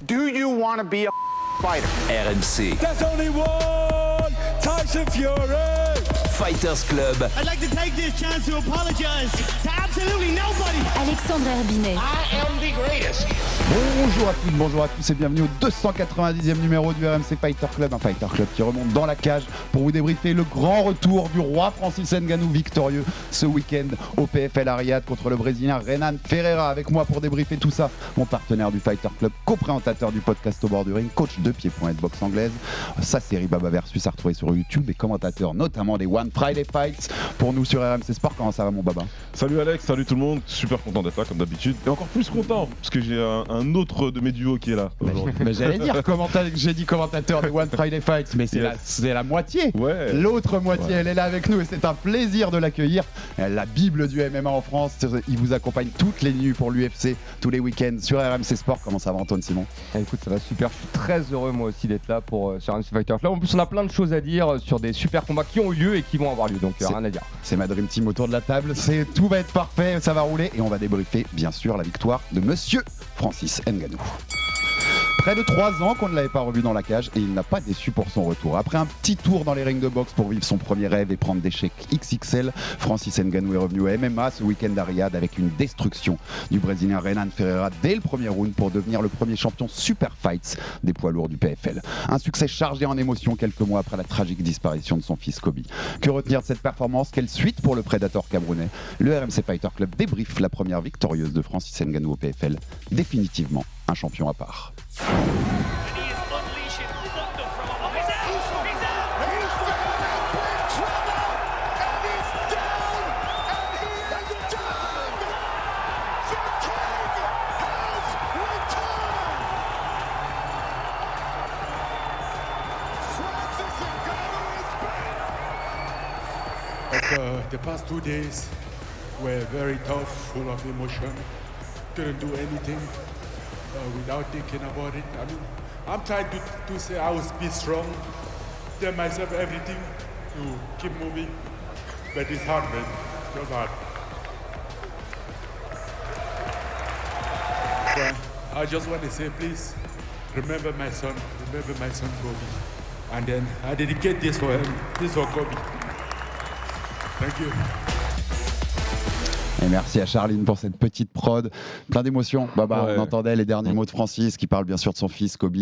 Do you want to be a fighter? RMC. There's only one Tyson Fury. Fighters Club. I'd like to take this chance to apologize to absolutely nobody. Alexandre Herbinet. I am the greatest. Bonjour à toutes, bonjour à tous et bienvenue au 290e numéro du RMC Fighter Club, un Fighter Club qui remonte dans la cage pour vous débriefer le grand retour du roi Francis Ngannou victorieux ce week-end au PFL à Riyad contre le Brésilien Renan Ferreira. Avec moi pour débriefer tout ça, mon partenaire du Fighter Club, co-présentateur du podcast Au bord du ring, coach de pied-point et de boxe anglaise, sa série Baba Versus à retrouver sur YouTube et commentateur notamment des One Friday Fights pour nous sur RMC Sport. Comment ça va mon Baba? Salut Alex, salut tout le monde, super content d'être là comme d'habitude et encore plus content parce que j'ai un autre de mes duos qui est là aujourd'hui. Mais j'allais dire, j'ai dit commentateur des One Friday Fights, mais c'est la moitié. Ouais. L'autre moitié, Ouais. elle est là avec nous et c'est un plaisir de l'accueillir. La Bible du MMA en France, il vous accompagne toutes les nuits pour l'UFC, tous les week-ends sur RMC Sport. Comment ça va Antoine Simon? Écoute, ça va super, je suis très heureux moi aussi d'être là sur RMC Fighter Club. En plus on a plein de choses à dire sur des super combats qui ont eu lieu et qui vont avoir lieu, donc rien à dire. C'est ma Dream Team autour de la table, tout va être parfait, ça va rouler et on va débriefer bien sûr la victoire de Monsieur Francis Ngannou. Près de 3 ans qu'on ne l'avait pas revu dans la cage et il n'a pas déçu pour son retour. Après un petit tour dans les rings de boxe pour vivre son premier rêve et prendre des chèques XXL, Francis Ngannou est revenu au MMA ce week-end à Riyad avec une destruction du Brésilien Renan Ferreira dès le premier round pour devenir le premier champion Super Fights des poids lourds du PFL. Un succès chargé en émotions quelques mois après la tragique disparition de son fils Kobe. Que retenir de cette performance? Quelle suite pour le prédateur camerounais? Le RMC Fighter Club débriefe la première victorieuse de Francis Ngannou au PFL. Définitivement un champion à part. The past 2 days were very tough, full of emotion. Couldn't do anything without thinking about it. I mean, I'm trying to say I will be strong, tell myself everything to keep moving, but it's hard, man. It's hard. But I just want to say, please remember my son Kobe, and then I dedicate this for him. This for Kobe. Thank you. Et merci à Charline pour cette petite prod. Plein d'émotions. Baba, Ouais. on entendait les derniers mots de Francis qui parle bien sûr de son fils Kobe,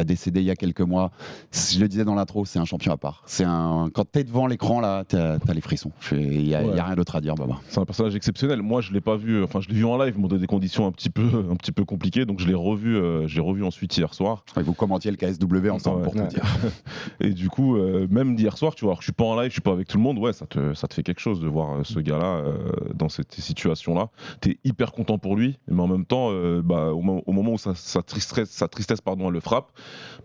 décédé il y a quelques mois. Je le disais dans l'intro, c'est un champion à part. Quand t'es devant l'écran, là, t'as les frissons. Il n'y a rien d'autre à dire, Baba. C'est un personnage exceptionnel. Moi je l'ai pas vu, je l'ai vu en live mais dans des conditions un petit peu compliquées, donc je l'ai revu ensuite hier soir. Et vous commentiez le KSW ensemble pour tout dire. Et du coup même d'hier soir, tu vois, alors que je suis pas en live, je suis pas avec tout le monde, ouais, ça te fait quelque chose de voir ce gars-là dans cette situation-là. T'es hyper content pour lui, mais en même temps, au moment où sa tristesse elle le frappe,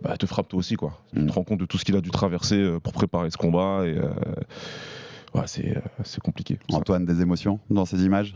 elle te frappe toi aussi, quoi. Tu te rends compte de tout ce qu'il a dû traverser pour préparer ce combat et c'est compliqué. Antoine, des émotions dans ces images?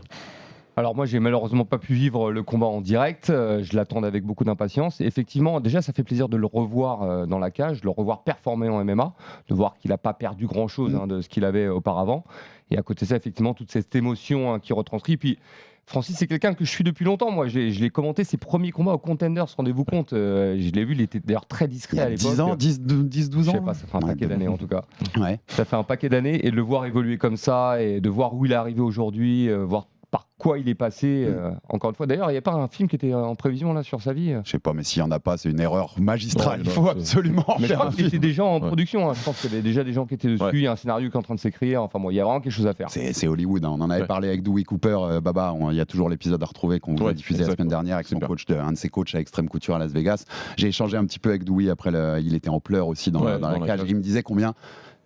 Alors moi j'ai malheureusement pas pu vivre le combat en direct, je l'attendais avec beaucoup d'impatience et effectivement déjà ça fait plaisir de le revoir dans la cage, de le revoir performer en MMA, de voir qu'il n'a pas perdu grand chose de ce qu'il avait auparavant et à côté de ça effectivement toute cette émotion qui retranscrit. Puis Francis c'est quelqu'un que je suis depuis longtemps, moi je l'ai commenté ses premiers combats au Contenders, rendez-vous compte, je l'ai vu, il était d'ailleurs très discret à l'époque. 10 ans, 12 ans? Je sais pas, ça fait un paquet d'années en tout cas. Ouais. Ça fait un paquet d'années et de le voir évoluer comme ça et de voir où il est arrivé aujourd'hui, voir par quoi il est passé, encore une fois. D'ailleurs, il n'y a pas un film qui était en prévision là sur sa vie? Je sais pas, mais s'il n'y en a pas, c'est une erreur magistrale. Ouais, il faut absolument Mais je faire crois un qu'il était film. déjà en production. Je pense qu'il y avait déjà des gens qui étaient dessus. Il y a un scénario qui est en train de s'écrire. Enfin bon, il y a vraiment quelque chose à faire. C'est Hollywood, on en avait parlé avec Dewey Cooper, Baba, il y a toujours l'épisode à retrouver qu'on vous a diffusé la semaine dernière avec un de ses coachs à Extreme Couture à Las Vegas. J'ai échangé un petit peu avec Dewey après, il était en pleurs aussi dans la cage. Il me disait combien,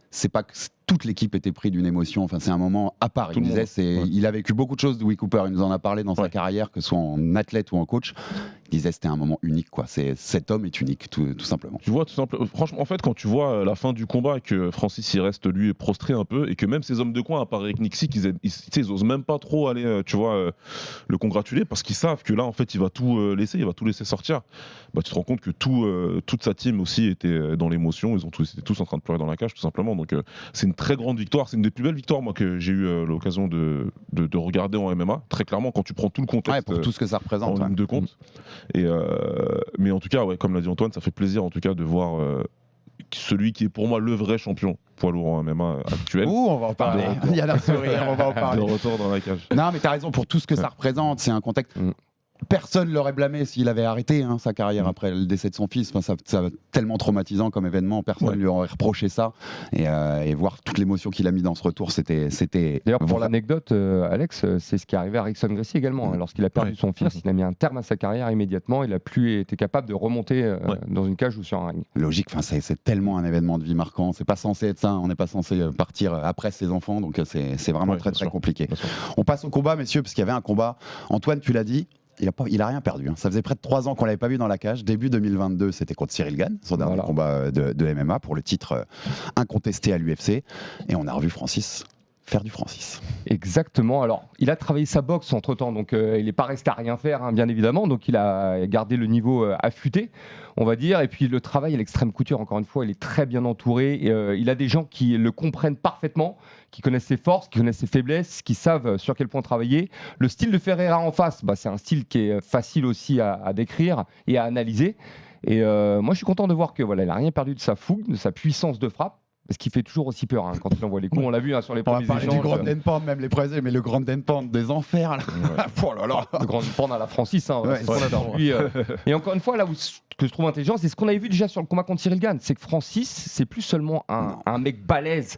c'est pas que toute l'équipe était prise d'une émotion, enfin c'est un moment à part. Il disait, il a vécu beaucoup de choses, Dewey Cooper, il nous en a parlé dans sa carrière, que ce soit en athlète ou en coach. Il disait c'était un moment unique, quoi. Cet homme est unique, tout simplement. Tu vois, tout simplement. Franchement, en fait, quand tu vois la fin du combat et que Francis il reste lui prostré un peu et que même ses hommes de coin, à part avec Nick Sick, ils osent même pas trop aller, le congratuler parce qu'ils savent que là, en fait, il va tout laisser sortir. Bah, tu te rends compte que toute sa team aussi était dans l'émotion. Ils étaient tous en train de pleurer dans la cage, tout simplement. Donc, c'est une très grande victoire. C'est une des plus belles victoires, moi, que j'ai eu l'occasion de regarder en MMA. Très clairement, quand tu prends tout le contexte, pour tout ce que ça représente. en ligne de compte. Et Mais en tout cas, ouais, comme l'a dit Antoine, ça fait plaisir en tout cas de voir celui qui est pour moi le vrai champion poids lourd en MMA actuel. Ouh, on va en parler. Il y a la sourire, on va en De parler. retour dans la cage. Non, mais t'as raison pour tout ce que ça représente. C'est un contexte. Personne l'aurait blâmé s'il avait arrêté sa carrière après le décès de son fils. Enfin, ça tellement traumatisant comme événement. Personne lui aurait reproché ça. Et voir toute l'émotion qu'il a mis dans ce retour, c'était. D'ailleurs, pour l'anecdote, Alex, c'est ce qui est arrivé à Rickson Gracie également. Lorsqu'il a perdu son fils, il a mis un terme à sa carrière immédiatement. Il n'a plus été capable de remonter dans une cage ou sur un ring. Logique, c'est tellement un événement de vie marquant. C'est pas censé être ça. On n'est pas censé partir après ses enfants. Donc c'est vraiment très compliqué. On passe au combat, messieurs, parce qu'il y avait un combat. Antoine, tu l'as dit. Il a rien perdu. Ça faisait près de 3 ans qu'on l'avait pas vu dans la cage. Début 2022, c'était contre Cyril Gane, son dernier combat de MMA pour le titre incontesté à l'UFC. Et on a revu Francis faire du Francis. Exactement. Alors, il a travaillé sa boxe entre-temps, donc il n'est pas resté à rien faire, bien évidemment. Donc, il a gardé le niveau affûté, on va dire. Et puis, le travail à l'extrême couture, encore une fois, il est très bien entouré. Et, il a des gens qui le comprennent parfaitement, qui connaissent ses forces, qui connaissent ses faiblesses, qui savent sur quel point travailler. Le style de Ferreira en face, c'est un style qui est facile aussi à décrire et à analyser. Et moi, je suis content de voir que il n'a rien perdu de sa fougue, de sa puissance de frappe. Parce qu'il fait toujours aussi peur quand il envoie les coups. On l'a vu sur les premiers échanges. On va parler du Grand Pound, même les présés, mais le Grand Pound des enfers. Là. Oh là là. Le Grand Pound à la Francis, c'est ce qu'on adore. Lui, et encore une fois, là où ce que je trouve intelligent, c'est ce qu'on avait vu déjà sur le combat contre Cyril Gane. C'est que Francis, c'est plus seulement un mec balèze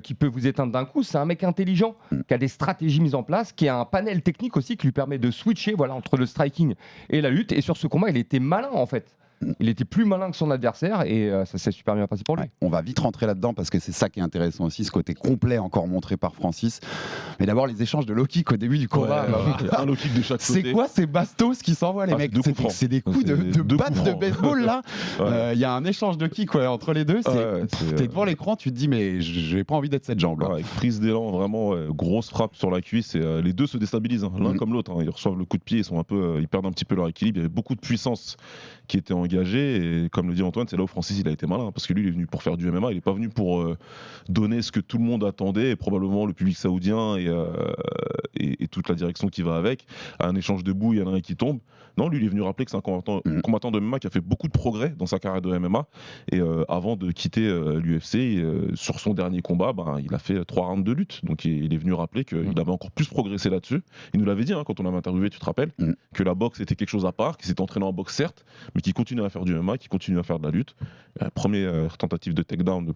qui peut vous éteindre d'un coup. C'est un mec intelligent qui a des stratégies mises en place, qui a un panel technique aussi qui lui permet de switcher entre le striking et la lutte. Et sur ce combat, il était malin en fait. Il était plus malin que son adversaire et ça s'est super bien passé pour lui. On va vite rentrer là-dedans parce que c'est ça qui est intéressant aussi, ce côté complet encore montré par Francis. Mais d'abord les échanges de low kick au début du combat. Un low kick de chaque côté. C'est quoi ces bastos qui s'envoient les mecs? C'est des coups de batte de baseball là. Il y a un échange de kick entre les deux. T'es devant l'écran, tu te dis mais j'ai pas envie d'être cette jambe. Avec prise d'élan, vraiment grosse frappe sur la cuisse et les deux se déstabilisent l'un comme l'autre. Ils reçoivent le coup de pied, ils perdent un petit peu leur équilibre. Il y avait beaucoup de puissance qui était engagé et comme le dit Antoine, c'est là où Francis il a été malin parce que lui il est venu pour faire du MMA, il n'est pas venu pour donner ce que tout le monde attendait et probablement le public saoudien et toute la direction qui va avec, à un échange de boue, il y en a un qui tombe. Non, lui il est venu rappeler que c'est un combattant de MMA qui a fait beaucoup de progrès dans sa carrière de MMA et avant de quitter l'UFC, sur son dernier combat, il a fait 3 rounds de lutte, donc il est venu rappeler qu'il avait encore plus progressé là-dessus. Il nous l'avait dit quand on l'avait interviewé, tu te rappelles, que la boxe était quelque chose à part, qu'il s'était entraîné en boxe certes, mais qui continue à faire du MMA, qui continue à faire de la lutte. Première tentative de takedown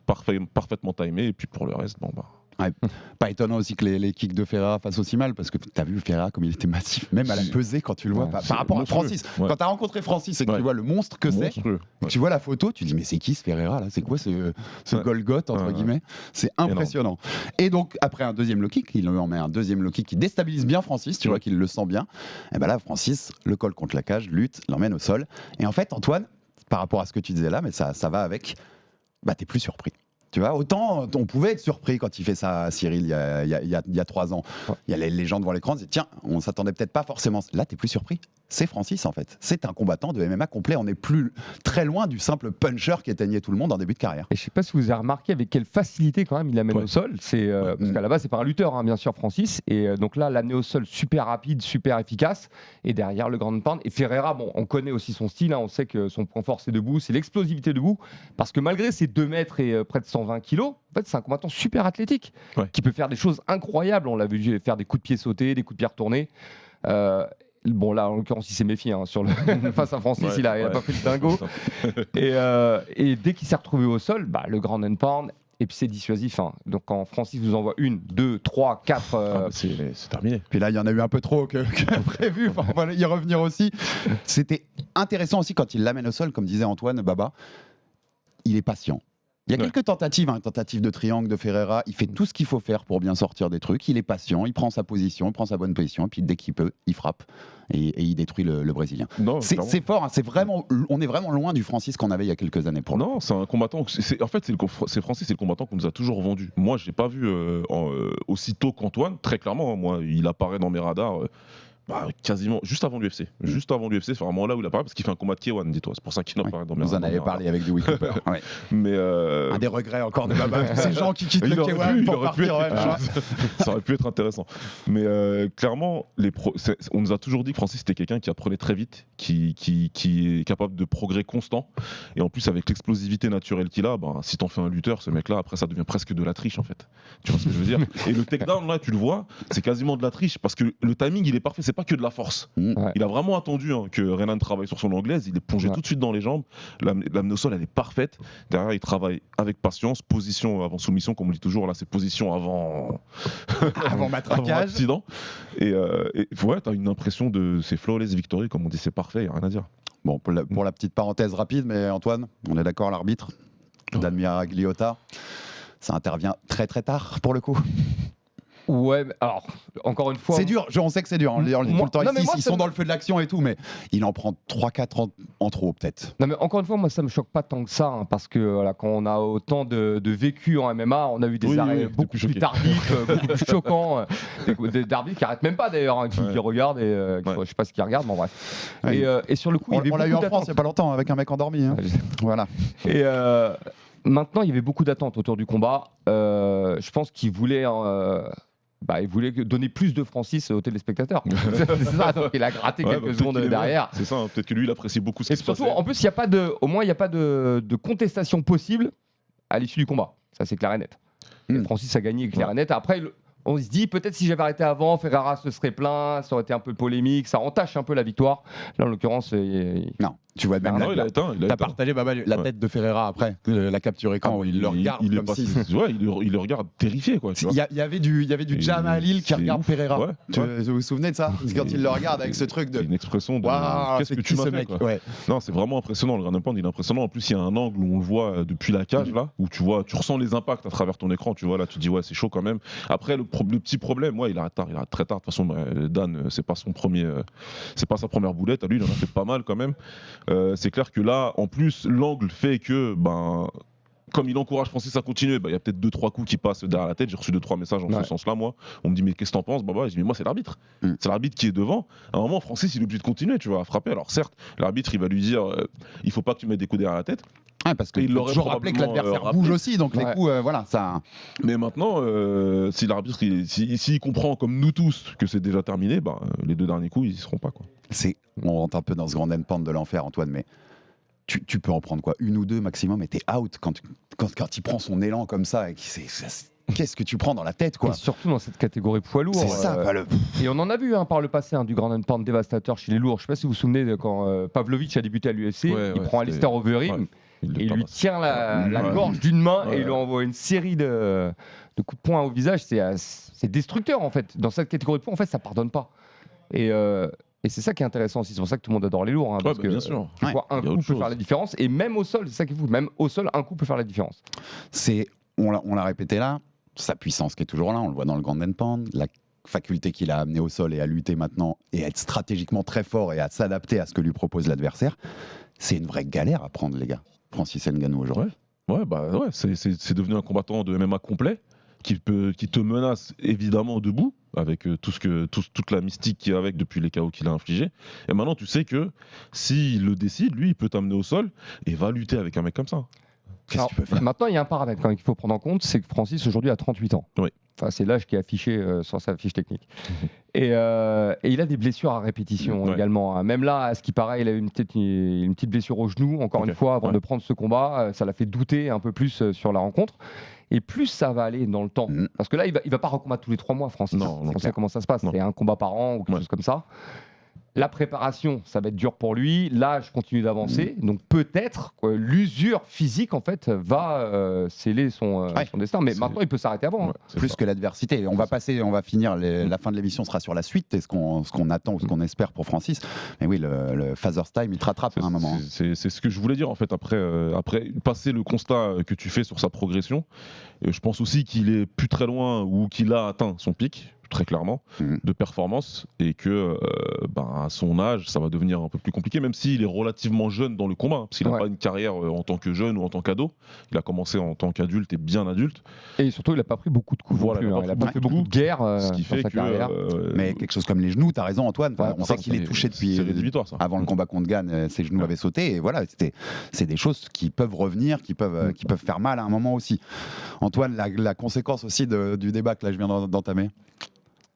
parfaitement timée, et puis pour le reste, pas étonnant aussi que les kicks de Ferreira fassent aussi mal, parce que tu as vu Ferreira comme il était massif, même à la pesée quand tu le vois, par rapport à Francis. Quand tu as rencontré Francis et que tu vois le monstre que c'est, tu vois la photo, tu dis mais c'est qui ce Ferreira là? C'est quoi ce Golgoth entre guillemets? C'est impressionnant. Et donc après un deuxième low kick, il lui en met un deuxième low kick qui déstabilise bien Francis, tu vois qu'il le sent bien. Et là Francis le colle contre la cage, lutte, l'emmène au sol. Et en fait Antoine, par rapport à ce que tu disais là, mais ça va avec, t'es plus surpris. Tu vois, autant on pouvait être surpris quand il fait ça à Cyril il y a 3 ans. Il y a les gens devant l'écran qui disent tiens, on s'attendait peut-être pas forcément. Là, t'es plus surpris. C'est Francis en fait. C'est un combattant de MMA complet. On n'est plus très loin du simple puncher qui éteignait tout le monde en début de carrière. Et je sais pas si vous avez remarqué avec quelle facilité quand même il l'amène au sol. C'est parce qu'à la base c'est pas un lutteur bien sûr Francis. Et donc là l'amener au sol super rapide, super efficace. Et derrière le Grand Pound. Et Ferreira, on connaît aussi son style. On sait que son point fort c'est debout, c'est l'explosivité debout. Parce que malgré ses 2 mètres et près de 120 kilos, en fait c'est un combattant super athlétique qui peut faire des choses incroyables. On l'a vu faire des coups de pied sautés, des coups de pied retournés. Là, en l'occurrence, il s'est méfié face à Francis, il a pas fait le dingo. Et dès qu'il s'est retrouvé au sol, le Grand Pound, et puis c'est dissuasif. Donc quand Francis vous envoie 1, 2, 3, 4... c'est terminé. Puis là, il y en a eu un peu trop que prévu. On va y revenir aussi. C'était intéressant aussi quand il l'amène au sol, comme disait Antoine, Baba. Il est patient. Il y a quelques tentatives, tentative de triangle de Ferreira. Il fait tout ce qu'il faut faire pour bien sortir des trucs. Il est patient, il prend sa position, il prend sa bonne position, et puis dès qu'il peut, il frappe et il détruit le Brésilien. C'est fort, on est vraiment loin du Francis qu'on avait il y a quelques années. Non, c'est un combattant. En fait, c'est Francis, c'est le combattant qu'on nous a toujours vendu. Moi, je l'ai pas vu aussitôt qu'Antoine, très clairement. Moi, il apparaît dans mes radars. quasiment juste avant l'UFC. Juste avant l'UFC, c'est vraiment là où il apparaît parce qu'il fait un combat de K1, dis-toi. C'est pour ça qu'il en parle dans mes Vous en avez parlé avec Dewey Cooper. Ouais. Mais Un des regrets encore de Baba, tous ces gens qui quittent le K1 pour partir. Ça aurait pu être intéressant. Mais clairement, on nous a toujours dit que Francis était quelqu'un qui apprenait très vite, qui est capable de progrès constant. Et en plus, avec l'explosivité naturelle qu'il a, si t'en fais un lutteur, ce mec-là, après, ça devient presque de la triche en fait. Tu vois ce que je veux dire? Et le takedown, là, tu le vois, c'est quasiment de la triche parce que le timing, il est parfait. C'est pas que de la force. Ouais. Il a vraiment attendu que Renan travaille sur son anglaise. Il est plongé tout de suite dans les jambes. L'amener au sol, elle est parfaite. Derrière, il travaille avec patience. Position avant soumission, comme on dit toujours. Là, c'est position avant matraquage. accident. Et ouais, t'as une impression de c'est flawless victory, comme on dit, c'est parfait. Y a rien à dire. Bon, pour la petite parenthèse rapide, mais Antoine, on est d'accord, l'arbitre Dan Miragliotta, ça intervient très très tard pour le coup. Ouais, mais alors, encore une fois. C'est dur, on sait que c'est dur, on le dit tout le temps non, mais ici, moi, ils ça sont me- dans le feu de l'action et tout, mais il en prend 3-4 en trop peut-être. Non mais encore une fois, moi ça me choque pas tant que ça, parce que voilà, quand on a autant de vécu en MMA, on a vu des Oui, arrêts oui, beaucoup plus plus choqués. tardifs, beaucoup plus choquants, d'arbitres qui arrêtent même pas d'ailleurs, qui regardent et je sais pas ce qu'ils regardent, mais bref. Ouais. Et sur le coup, il y avait On l'a eu en beaucoup France il n'y a pas longtemps avec un mec endormi. Hein. Voilà. Et maintenant, il y avait beaucoup d'attentes autour du combat. Je pense qu'il voulait. Il voulait donner plus de Francis aux téléspectateurs. C'est ça, donc il a gratté Ouais, quelques peut-être secondes qu'il est derrière. vrai. C'est ça, peut-être que lui, il apprécie beaucoup ce Et qui se surtout, passait. en plus, au moins, il n'y a pas de contestation possible à l'issue du combat. Ça, c'est clair et net. Et Francis a gagné clair et net. Après, on se dit, peut-être si j'avais arrêté avant, Ferrara se serait plaint, ça aurait été un peu polémique, ça entache un peu la victoire. Là, en l'occurrence, Non, tu vois même Non, il a éteint. T'as partagé la tête de Ferreira après, la capture écran, où il le regarde il est comme passé- si... ouais, il le regarde terrifié, quoi. Tu vois. Il y avait du Jamalil qui c'est regarde ouf. Pereira. Ouais, Vous vous souvenez de ça? Quand il le regarde avec ce truc de... C'est une expression de Waouh, qu'est-ce c'est que qui tu m'as ce fait, mec? quoi. Ouais. Non, c'est vraiment impressionnant. Le ground and pound, il est impressionnant. En plus, il y a un angle où on le voit depuis la cage, là, où tu ressens les impacts à travers ton écran. Tu vois, là, tu te dis, ouais, c'est chaud quand même. Après, le petit problème, ouais, il arrête tard, il arrête très tard. De toute façon, Dan, c'est pas sa première boulette. À lui, il en a fait pas mal quand même. C'est clair que là, en plus, l'angle fait que, comme il encourage Francis à continuer, il y a peut-être 2-3 coups qui passent derrière la tête. J'ai reçu 2-3 messages en ce sens-là, moi. On me dit, mais qu'est-ce que t'en penses? Je dis, mais moi, c'est l'arbitre. C'est l'arbitre qui est devant. À un moment, Francis, il est obligé de continuer, tu vois, à frapper. Alors, certes, l'arbitre, il va lui dire, il faut pas que tu mettes des coups derrière la tête. Ouais, parce Et il qu'il l'aurait toujours rappelé que probablement, l'adversaire rappelé. bouge aussi, donc les Ouais. coups, voilà, ça... Mais maintenant, si l'arbitre, s'il comprend comme nous tous que c'est déjà terminé, les 2 derniers coups, ils y seront pas, quoi. On rentre un peu dans ce grand end de l'enfer, Antoine, mais tu peux en prendre quoi, 1 ou 2 maximum, et t'es out quand il prend son élan comme ça. Qu'est-ce que tu prends dans la tête, quoi? Et surtout dans cette catégorie poids lourd. C'est ça, quoi, Et on en a vu par le passé du grand and pound dévastateur chez les lourds. Je sais pas si vous vous souvenez de quand Pavlovich a débuté à l'UFC, il prend Alistair Overeem et il lui tient la gorge d'une main et il lui envoie une série de coups de poing au visage. C'est destructeur en fait. Dans cette catégorie de poids, en fait, ça pardonne pas. Et c'est ça qui est intéressant aussi. C'est pour ça que tout le monde adore les lourds. Parce que bien sûr. tu vois, un Il y a coup autre peut chose. faire la différence. Et même au sol, c'est ça qui est fou. Même au sol, un coup peut faire la différence. On l'a répété là, sa puissance qui est toujours là, on le voit dans le grand end pound, la faculté qu'il a amené au sol et à lutter maintenant et à être stratégiquement très fort et à s'adapter à ce que lui propose l'adversaire, c'est une vraie galère à prendre, les gars. Francis Ngannou aujourd'hui. Ouais, c'est devenu un combattant de MMA complet qui te menace évidemment debout avec toute la mystique qu'il y a avec depuis les KO qu'il a infligés. Et maintenant, tu sais que s'il le décide, lui, il peut t'amener au sol et va lutter avec un mec comme ça. Qu'est-ce que tu peux faire? Maintenant, il y a un paramètre quand même qu'il faut prendre en compte, c'est que Francis aujourd'hui a 38 ans. Oui. Enfin, c'est l'âge qui est affiché sur sa fiche technique. Et il a des blessures à répétition également. Même là, à ce qui paraît, il a eu une petite blessure au genou, encore une fois, avant de prendre ce combat. Ça l'a fait douter un peu plus sur la rencontre. Et plus ça va aller dans le temps. Parce que là, il va pas recombattre tous les 3 mois, Francis. On sait comment ça se passe. C'est un combat par an ou quelque chose comme ça. La préparation, ça va être dur pour lui. L'âge continue d'avancer. Donc peut-être l'usure physique en fait va sceller son destin. Mais maintenant, il peut s'arrêter avant. Plus que l'adversité. On va finir. La fin de l'émission sera sur la suite et ce qu'on attend ou ce qu'on espère pour Francis. Mais oui, le Father's Time, il te rattrape à un moment. C'est ce que je voulais dire en fait après passer le constat que tu fais sur sa progression. Je pense aussi qu'il est plus très loin ou qu'il a atteint son pic. très clairement, de performance, et que à son âge, ça va devenir un peu plus compliqué, même s'il est relativement jeune dans le combat, hein, parce qu'il n'a pas une carrière en tant que jeune ou en tant qu'ado. Il a commencé en tant qu'adulte et bien adulte. Et surtout, il n'a pas pris beaucoup de coups. Voilà, non plus, il n'a pas fait beaucoup de guerres ce qui fait dans sa que carrière. Mais quelque chose comme les genoux, t'as raison Antoine. Ouais, on sait qu'il est touché depuis c'est rédhibitoire, ça. avant le combat contre Gann, ses genoux avaient sauté. Et voilà, c'est des choses qui peuvent revenir, qui peuvent faire mal à un moment aussi. Antoine, la conséquence aussi du débat que là je viens d'entamer,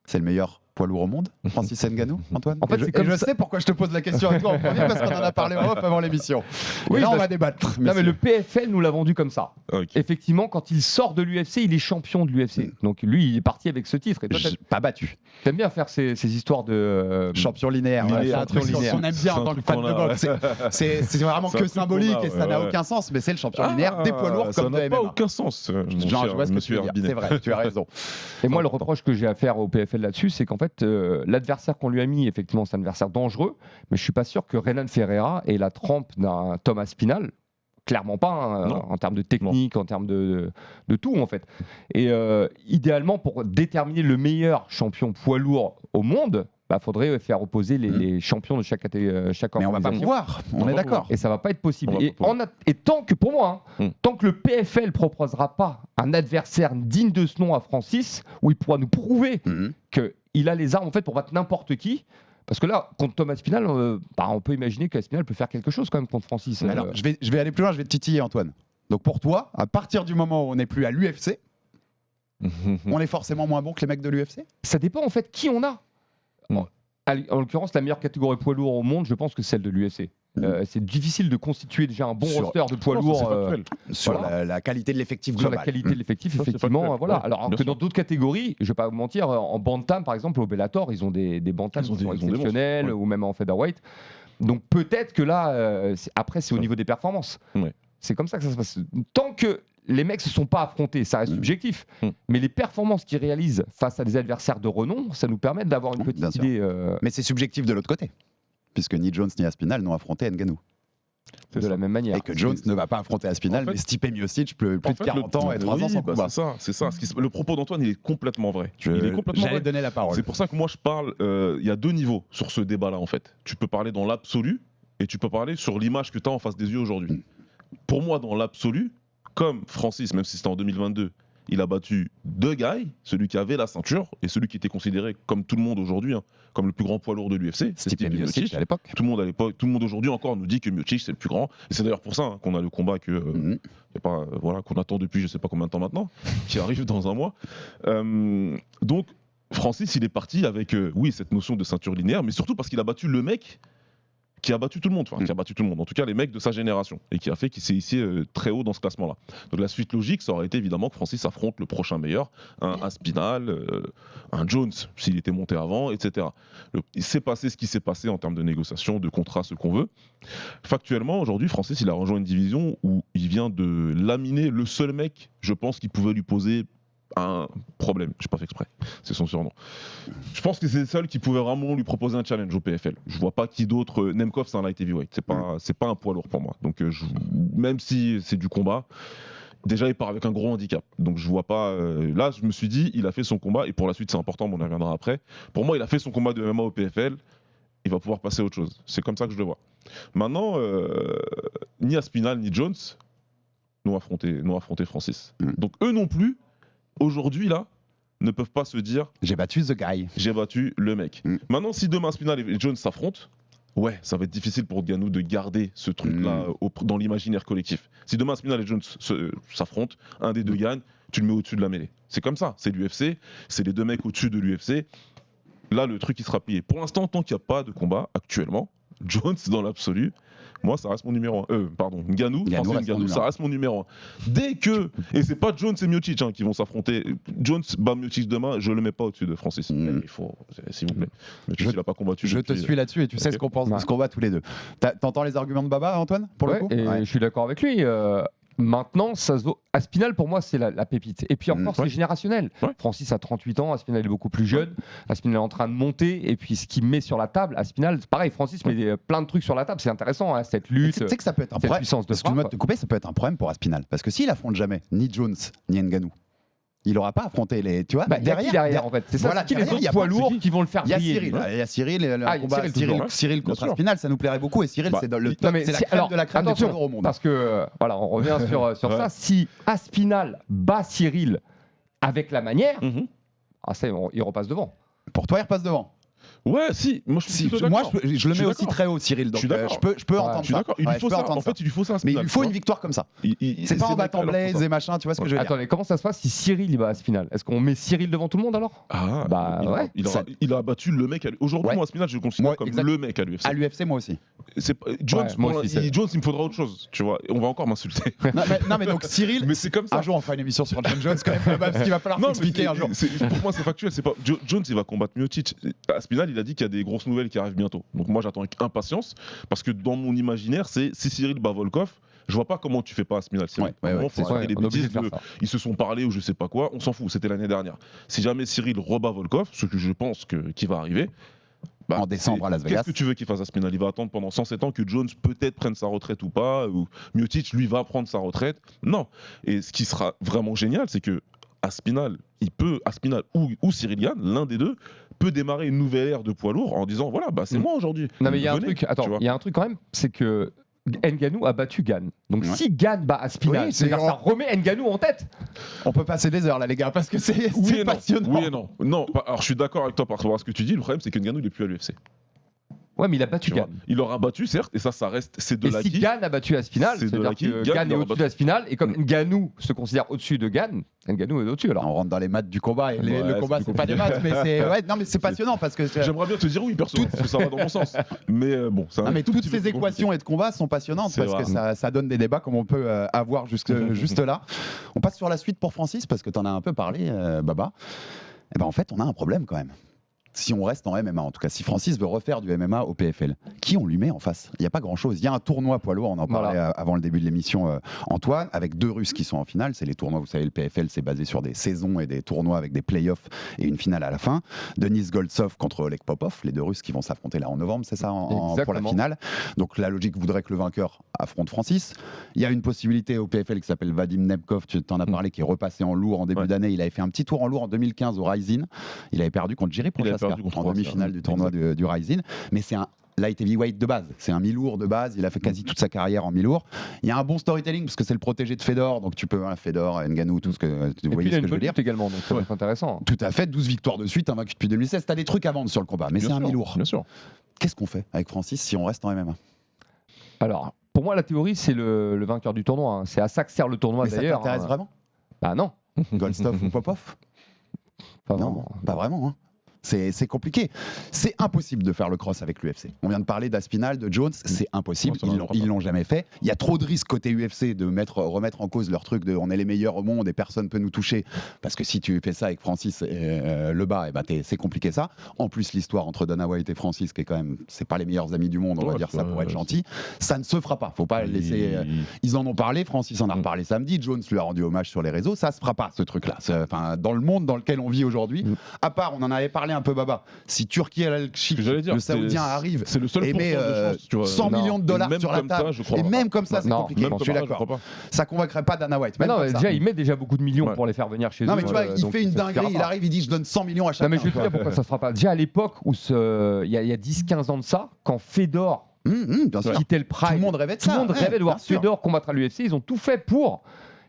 c'est le meilleur poids lourd au monde, Francis Ngannou, Antoine. En fait, je sais pourquoi je te pose la question avec toi en premier, parce qu'on en a parlé en off avant l'émission. Oui, et là, on parce- va débattre. Non, mais le PFL nous l'a vendu comme ça. Ok. Effectivement, quand il sort de l'UFC, il est champion de l'UFC. Donc lui, il est parti avec ce titre. Et toi, Pas battu. t'aimes bien faire ces histoires de Champion linéaire, Linéaire, c'est un truc champion linéaire. qu'on aime bien en C'est un tant que truc fan qu'on de a, boxe. C'est vraiment C'est un que truc qu'on symbolique a, et ça n'a ouais. aucun sens, mais c'est le champion linéaire des poids lourds ça comme de n'a pas MMA. aucun sens, mon Genre, cher je vois ce que tu monsieur veux dire. Herbinet. C'est vrai, tu as raison. Et moi, le reproche que j'ai à faire au PFL là-dessus, c'est qu'en fait, l'adversaire qu'on lui a mis, effectivement, c'est un adversaire dangereux, mais je suis pas sûr que Renan Ferreira ait la trempe d'un Thomas Spinal. Clairement pas, hein, Non. en termes de technique, en termes de tout, en fait. Et idéalement, pour déterminer le meilleur champion poids lourd au monde, faudrait faire opposer les champions de chaque Mais on va pas organisation. pouvoir, On on va est pas d'accord. Et ça va pas être possible. On va Et, pas pouvoir. et tant que, pour moi, Mm. tant que le PFL proposera pas un adversaire digne de ce nom à Francis, où il pourra nous prouver Mhm. qu'il a les armes en fait pour battre n'importe qui. Parce que là, contre Thomas Spinal, on peut imaginer que Spinal peut faire quelque chose quand même contre Francis. Alors, je vais aller plus loin, je vais te titiller, Antoine. Donc pour toi, à partir du moment où on n'est plus à l'UFC, on est forcément moins bon que les mecs de l'UFC? Ça dépend en fait qui on a. Mm. En l'occurrence, la meilleure catégorie poids lourd au monde, je pense que c'est celle de l'UFC. C'est difficile de constituer déjà un bon Sur- roster de poids Non, lourd. c'est factuel. Sur Voilà. la qualité de l'effectif Sur la global. qualité de l'effectif, Ça, c'est effectivement, factuel. voilà. Ouais, Alors bien que sûr. dans d'autres catégories, je vais pas vous mentir, en bantam par exemple, au Bellator, ils ont des bantams Ils ont qui sont des monstres, exceptionnels, ouais. ou même en featherweight. Donc peut-être que là, après c'est au Ouais. niveau des performances. Ouais. C'est comme ça que ça se passe. Tant que les mecs se sont pas affrontés, ça reste subjectif. Mais les performances qu'ils réalisent face à des adversaires de renom, ça nous permet d'avoir une Bien petite sûr. idée Mais c'est subjectif de l'autre côté, puisque ni Jones ni Aspinall n'ont affronté Ngannou. C'est de ça. la même manière. Et que Jones ne va pas affronter Aspinall, En fait- mais Stipe Miocic, plus En de fait, 40 ans et 3 ans sans combat. C'est ça. Le propos d'Antoine, il est complètement vrai. Il est complètement J'allais vrai. donner la parole. C'est pour ça que moi je parle. Il y a deux niveaux sur ce débat-là en fait. Tu peux parler dans l'absolu et tu peux parler sur l'image que tu as en face des yeux aujourd'hui. Pour moi, dans l'absolu, comme Francis, même si c'était en 2022, il a battu deux gars, celui qui avait la ceinture et celui qui était considéré comme tout le monde aujourd'hui, hein, comme le plus grand poids lourd de l'UFC. c'est Stipe Miocic à l'époque. Tout le monde à l'époque, tout le monde aujourd'hui encore nous dit que Miocic c'est le plus grand. Et c'est d'ailleurs pour ça qu'on a le combat que y a pas, voilà, qu'on attend depuis je sais pas combien de temps maintenant, qui arrive dans un mois. Donc Francis il est parti avec oui cette notion de ceinture linéaire, mais surtout parce qu'il a battu le mec qui a battu tout le monde, enfin qui a battu tout le monde, en tout cas les mecs de sa génération, et qui a fait qu'il s'est hissé très haut dans ce classement-là. Donc la suite logique, ça aurait été évidemment que Francis affronte le prochain meilleur, un Aspinall, un Jones, s'il était monté avant, etc. Il s'est passé ce qui s'est passé en termes de négociations, de contrats, ce qu'on veut. Factuellement, aujourd'hui, Francis, il a rejoint une division où il vient de laminer le seul mec, je pense, qui pouvait lui poser un problème. Je n'ai pas fait exprès, c'est son surnom. Je pense que c'est le seul qui pouvait vraiment lui proposer un challenge au PFL. Je vois pas qui d'autre. Nemkov, c'est un light heavyweight. C'est pas un poids lourd pour moi. Donc même si c'est du combat, déjà il part avec un gros handicap. Donc je vois pas. Là, je me suis dit, il a fait son combat et pour la suite, c'est important, mais on y reviendra après. Pour moi, il a fait son combat de MMA au PFL. Il va pouvoir passer à autre chose. C'est comme ça que je le vois. Maintenant, ni Aspinall ni Jones n'ont affronté Francis. Donc eux non plus. Aujourd'hui, là, ne peuvent pas se dire J'ai battu The Guy. j'ai battu le mec. Maintenant, si demain Spinal et Jones s'affrontent, ouais, ça va être difficile pour Ngannou de garder ce truc-là dans l'imaginaire collectif. Si demain Spinal et Jones s'affrontent, un des deux gagne, tu le mets au-dessus de la mêlée. C'est comme ça, c'est l'UFC, c'est les deux mecs au-dessus de l'UFC. Là, le truc, il sera plié. Pour l'instant, tant qu'il n'y a pas de combat, actuellement, Jones, dans l'absolu, moi, ça reste mon numéro 1. Pardon, Ngannou, ça reste mon numéro 1. Dès que, et c'est pas Jones et Miocic qui vont s'affronter, Jones bat Miocic demain, je le mets pas au-dessus de Francis. Il faut, s'il vous plaît. Miocic, il a pas combattu. Je te suis là-dessus et tu sais ce qu'on pense de ce combat tous les deux. T'entends les arguments de Baba, Antoine, pour le coup? Je suis d'accord avec lui. Maintenant, ça se vaut. Aspinall, pour moi, c'est la pépite. Et puis encore, c'est générationnel. Ouais. Francis a 38 ans, Aspinall est beaucoup plus jeune. Aspinall est en train de monter. Et puis, ce qu'il met sur la table, Aspinall, c'est pareil, Francis met plein de trucs sur la table. C'est intéressant, hein, cette lutte. Tu sais que ça peut être un cette problème. puissance de Excuse-moi de frappe. te couper, ça peut être un problème pour Aspinall. Parce que s'il affronte jamais ni Jones ni Ngannou, Il n'aura pas affronté les. Tu vois, Bah, il y a qui derrière en fait. C'est ça, Voilà, c'est qui les derrière, il y autres a poids pas- lourds c'est qui qui vont le faire il y a briller. Cyril, il y a Cyril, le Ah, il y a combat Cyril toujours, Cyril bien contre sûr. Aspinal, ça nous plairait beaucoup. Et Cyril, Bah, c'est dans le Non, top, mais c'est la si- crème alors, de la crème des attention, poids lourds au monde. parce que voilà, on revient sur Ouais. ça. Si Aspinal bat Cyril avec la manière, Mhm. il repasse devant. Pour toi, il repasse devant. Ouais, si, moi je suis Si, plutôt moi, d'accord. je le Je suis mets aussi d'accord. très haut, Cyril. Je Donc suis d'accord. je peux Ouais, entendre Je suis ça. d'accord, il Ouais, lui je faut peux ça. entendre En fait, il lui faut ça. Mais Aspinal, il lui faut tu une vois. victoire comme ça. C'est C'est pas en des mecs battant à leur Blaze faut ça. et machin, tu vois ce que je veux dire. Attendez, comment ça se passe si Cyril il bat Aspinal? Est-ce qu'on met Cyril devant tout le monde alors? Ah, Bah, ouais. il a battu le mec. Aujourd'hui, Ouais. moi, Aspinal, je le considère Moi, comme exact. le mec à l'UFC. À l'UFC, moi aussi. Jones, Ouais, moi aussi, c'est- Jones, il me faudra autre chose, tu vois. Et on va encore m'insulter. Non, mais donc Cyril, Mais c'est comme ça. un jour on fera une émission sur John Jones quand même, parce qu'il va falloir Non, mais s'expliquer un jour. pour moi, c'est factuel. C'est pas Jones, il va combattre Miocic. Aspinal, il a dit qu'il y a des grosses nouvelles qui arrivent bientôt. Donc moi, j'attends avec impatience parce que dans mon imaginaire, c'est si Cyril bat Volkov, je vois pas comment tu fais pas Aspinal. Ouais, Faut c'est arrêter les on est obligé bêtises de faire de- ça. ils se sont parlé ou je sais pas quoi. On s'en fout. C'était l'année dernière. Si jamais Cyril rebat Volkov, ce que je pense qui va arriver. En décembre à Las Vegas. Qu'est-ce que tu veux qu'il fasse Aspinal? Il va attendre pendant 107 ans que Jones peut-être prenne sa retraite ou pas, ou Miocic lui va prendre sa retraite. Non. Et ce qui sera vraiment génial, c'est que Aspinal ou Cyril Gane, l'un des deux, peut démarrer une nouvelle ère de poids lourd en disant voilà, bah c'est moi aujourd'hui. Non mais il y a un Venez, truc, attends, tu vois. il y a un truc quand même, c'est que Ngannou a battu Gane. Donc Ouais. si Gane bat Aspinal, Oui, c'est-à-dire c'est- ça remet Ngannou en tête. On peut passer des heures là, les gars, parce que c'est Oui et non. passionnant. Oui et non. Non, alors je suis d'accord avec toi par rapport à ce que tu dis. Le problème, c'est que Ngannou, il est plus à l'UFC. Ouais, mais il a battu Tu vois. Gane. Il aura battu, certes, et ça reste, c'est de Et si l'acquis. Gane a battu Aspinal, C'est de c'est-à-dire l'acquis. que Gane, Gane il est aura au-dessus battu. d'Aspinal, et comme Ngannou se considère au-dessus de Gane, Ngannou est au-dessus alors. On rentre dans les maths du combat et Ouais, le combat c'est c'est pas des maths, mais c'est ouais, non mais c'est passionnant parce que J'aimerais bien te dire oui, perso, parce que ça va dans mon sens. Mais bon, ça. non, mais toutes ces équations et de combat sont passionnantes C'est parce vrai. que ça donne des débats comme on peut avoir juste là. On passe sur la suite pour Francis parce que tu en as un peu parlé, Baba. Et ben en fait, on a un problème quand même. Si on reste en MMA, en tout cas, si Francis veut refaire du MMA au PFL, qui on lui met en face? Il n'y a pas grand-chose. Il y a un tournoi poids lourd, on en parlait avant le début de l'émission, Antoine, avec 2 Russes qui sont en finale. C'est les tournois, vous savez, le PFL, c'est basé sur des saisons et des tournois avec des playoffs et une finale à la fin. Denis Goltsov contre Oleg Popov, les 2 Russes qui vont s'affronter là en novembre, c'est ça, pour la Exactement. finale. Donc la logique voudrait que le vainqueur affronte Francis. Il y a une possibilité au PFL qui s'appelle Vadim Nemkov, tu t'en as parlé, qui est repassé en lourd en début Ouais. d'année. Il avait fait un petit tour en lourd en 2015 au Rising. Il avait perdu contre Jiri Il avait Prochaska perdu contre en Prochaska. demi-finale du tournoi du Rising. Mais c'est un light heavyweight de base. C'est un mi-lourd de base. Il a fait quasi toute sa carrière en mi-lourd. Il y a un bon storytelling parce que c'est le protégé de Fedor. Donc tu peux, Fedor, Ngannou, tout ce que tu Et puis voyez il a ce une que je veux bonne dire. lutte également, donc ça va être intéressant. Tout à fait, 12 victoires de suite, invaincu depuis 2016. T'as des trucs à vendre sur le combat, mais c'est Bien un sûr, mi-lourd. Bien sûr. Qu'est-ce qu'on fait avec Francis si on reste en MMA? Alors, pour moi, la théorie, c'est le vainqueur du tournoi. Hein. C'est à ça que sert le tournoi Mais ça d'ailleurs. t'intéresse hein. vraiment? Bah non, Goldstuff ou Popov? pas Non, vraiment. pas vraiment. Hein. C'est compliqué. C'est impossible de faire le cross avec l'UFC. On vient de parler d'Aspinal, de Jones, c'est impossible. Non, ça n'arrivera Ils pas. l'ont jamais fait. Il y a trop de risques côté UFC de remettre en cause leur truc de on est les meilleurs au monde et personne peut nous toucher. Parce que si tu fais ça avec Francis le bas, c'est compliqué ça. En plus, l'histoire entre Dana White et Francis, qui est quand même, c'est pas les meilleurs amis du monde, on va Ouais, dire ça pour ouais, être gentil. Ça ne se fera pas. Faut pas le laisser. Ils en ont parlé. Francis en a reparlé samedi. Jones lui a rendu hommage sur les réseaux. Ça se fera pas, ce truc-là. Enfin, dans le monde dans lequel on vit aujourd'hui, à part, on en avait parlé un peu, Baba. Si Turquie Ce Al-Sheikh, que j'allais dire, le c'est- Saoudien arrive C'est le seul et met pourcent de chance, tu vois. 100 Non. millions de dollars Et même sur la comme ça, table, je crois et pas. même comme ça, c'est Non, compliqué. Même Je comme suis ça, je d'accord. crois pas. Ça convaincrait pas Dana White. Mais même non, comme ça. déjà, il met déjà beaucoup de millions Ouais. pour les faire venir chez eux. Non, mais tu vois, il donc fait une ça suffira dinguerie. Il pas. arrive, il dit je donne 100 millions à chacun. Non, mais je vais te dire pourquoi ça se fera pas. Déjà à l'époque où il y a 10-15 ans de ça, quand Fedor Bien sûr. quittait le Prime, Tout le monde rêvait de tout le ça. monde ouais, rêvait de voir bien sûr. Fedor combattre à l'UFC. Ils ont tout fait pour.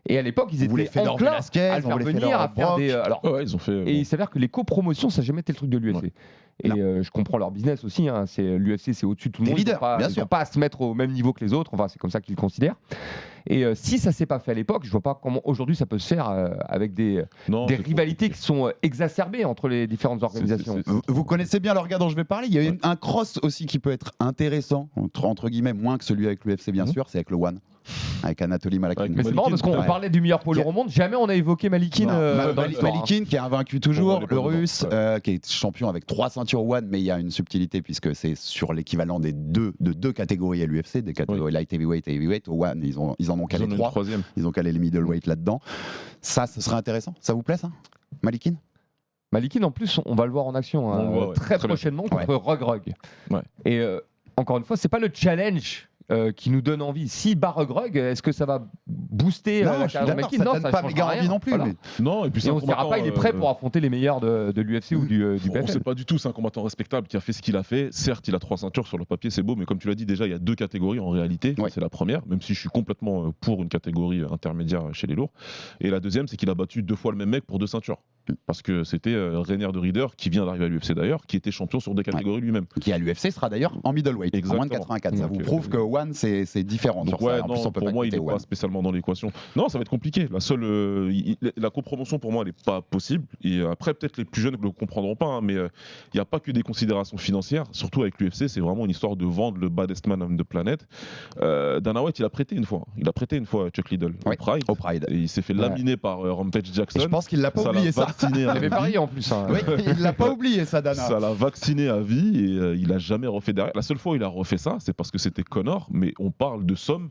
Et à l'époque, ils On voulait étaient Fedor enclins Velasquez, à le on faire voulait venir, Fedor à faire Brock. des. Alors, Ouais, ils ont fait. et il s'avère que les copromotions, ça n'a jamais été le truc de l'UFC. Ouais. Et Non. je comprends leur business aussi. Hein. L'UFC, c'est au-dessus de tout le Des monde. leaders, ils bien n'ont sûr. pas à se mettre au même niveau que les autres. Enfin, c'est comme ça qu'ils le considèrent. Et si ça s'est pas fait à l'époque, je vois pas comment aujourd'hui ça peut se faire avec des Non, c'est trop rivalités compliqué. qui sont exacerbées entre les différentes organisations. Vous connaissez bien l'orga dont je vais parler. Il y a un cross aussi qui peut être intéressant, entre guillemets, moins que celui avec l'UFC, bien sûr, c'est avec le One, avec Anatoly Malakin. Avec Mais c'est marrant parce qu'on Ouais. parlait du meilleur poids lourd au monde, jamais on a évoqué Malikin dans l'histoire. Malikin qui est invaincu toujours, On va le aller pas russe, qui est champion avec 3 ceintures One, mais il y a une subtilité puisque c'est sur l'équivalent de deux catégories à l'UFC, des catégories light heavyweight et heavyweight. Au One, ils en ont Ils calé en ont une 3. troisième. Ils ont calé les middleweight là-dedans. Ça, ce serait intéressant. Ça vous plaît, ça, Malikin? Malikin, en plus, on va le voir en action On le voit, ouais. très Très bien. prochainement contre Rug. Ouais. Et encore une fois, c'est pas le challenge qui nous donne envie. Si bat Rug, est-ce que ça va booster Non, la je suis carrière de d'accord, McKean? ça Non, donne ça pas changera méga envie rien. non plus. Voilà. Mais Non, et puis Et c'est un on ne dira combattant, pas, il est prêt pour affronter les meilleurs de l'UFC ou du on PFL. sait pas du tout, c'est un combattant respectable qui a fait ce qu'il a fait. Certes, il a 3 ceintures sur le papier, c'est beau, mais comme tu l'as dit, déjà, il y a 2 catégories en réalité. Ouais. C'est la première, même si je suis complètement pour une catégorie intermédiaire chez les lourds. Et la deuxième, c'est qu'il a battu 2 fois le même mec pour 2 ceintures. Parce que c'était Rainier de Rieder, qui vient d'arriver à l'UFC d'ailleurs, qui était champion sur 2 catégories lui-même. qui à l'UFC sera d'ailleurs en middleweight, en moins de Exactement. 84. Ça Donc, vous prouve que One c'est différent Donc sur ouais, ça. En plus, non, on peut pour pas moi, il quitter n'est One. pas spécialement dans l'équation. Non, ça va être compliqué. La copromotion, pour moi, elle n'est pas possible. Et après, peut-être les plus jeunes ne le comprendront pas, hein, mais il n'y a pas que des considérations financières. Surtout avec l'UFC, c'est vraiment une histoire de vendre le baddest man on the planet. Dana White, il a prêté une fois. Chuck Liddell Ouais, au Pride. au Pride. Et il s'est fait laminer par Rampage Et Jackson. je pense qu'il l'a pas Ça l'a oublié ça. vacciné à Il avait vie. parié en plus. Hein. Oui, il l'a pas oublié ça, Dana. Ça l'a vacciné à vie et il a jamais refait derrière. La seule fois où il a refait ça, c'est parce que c'était Connor, mais on parle de sommes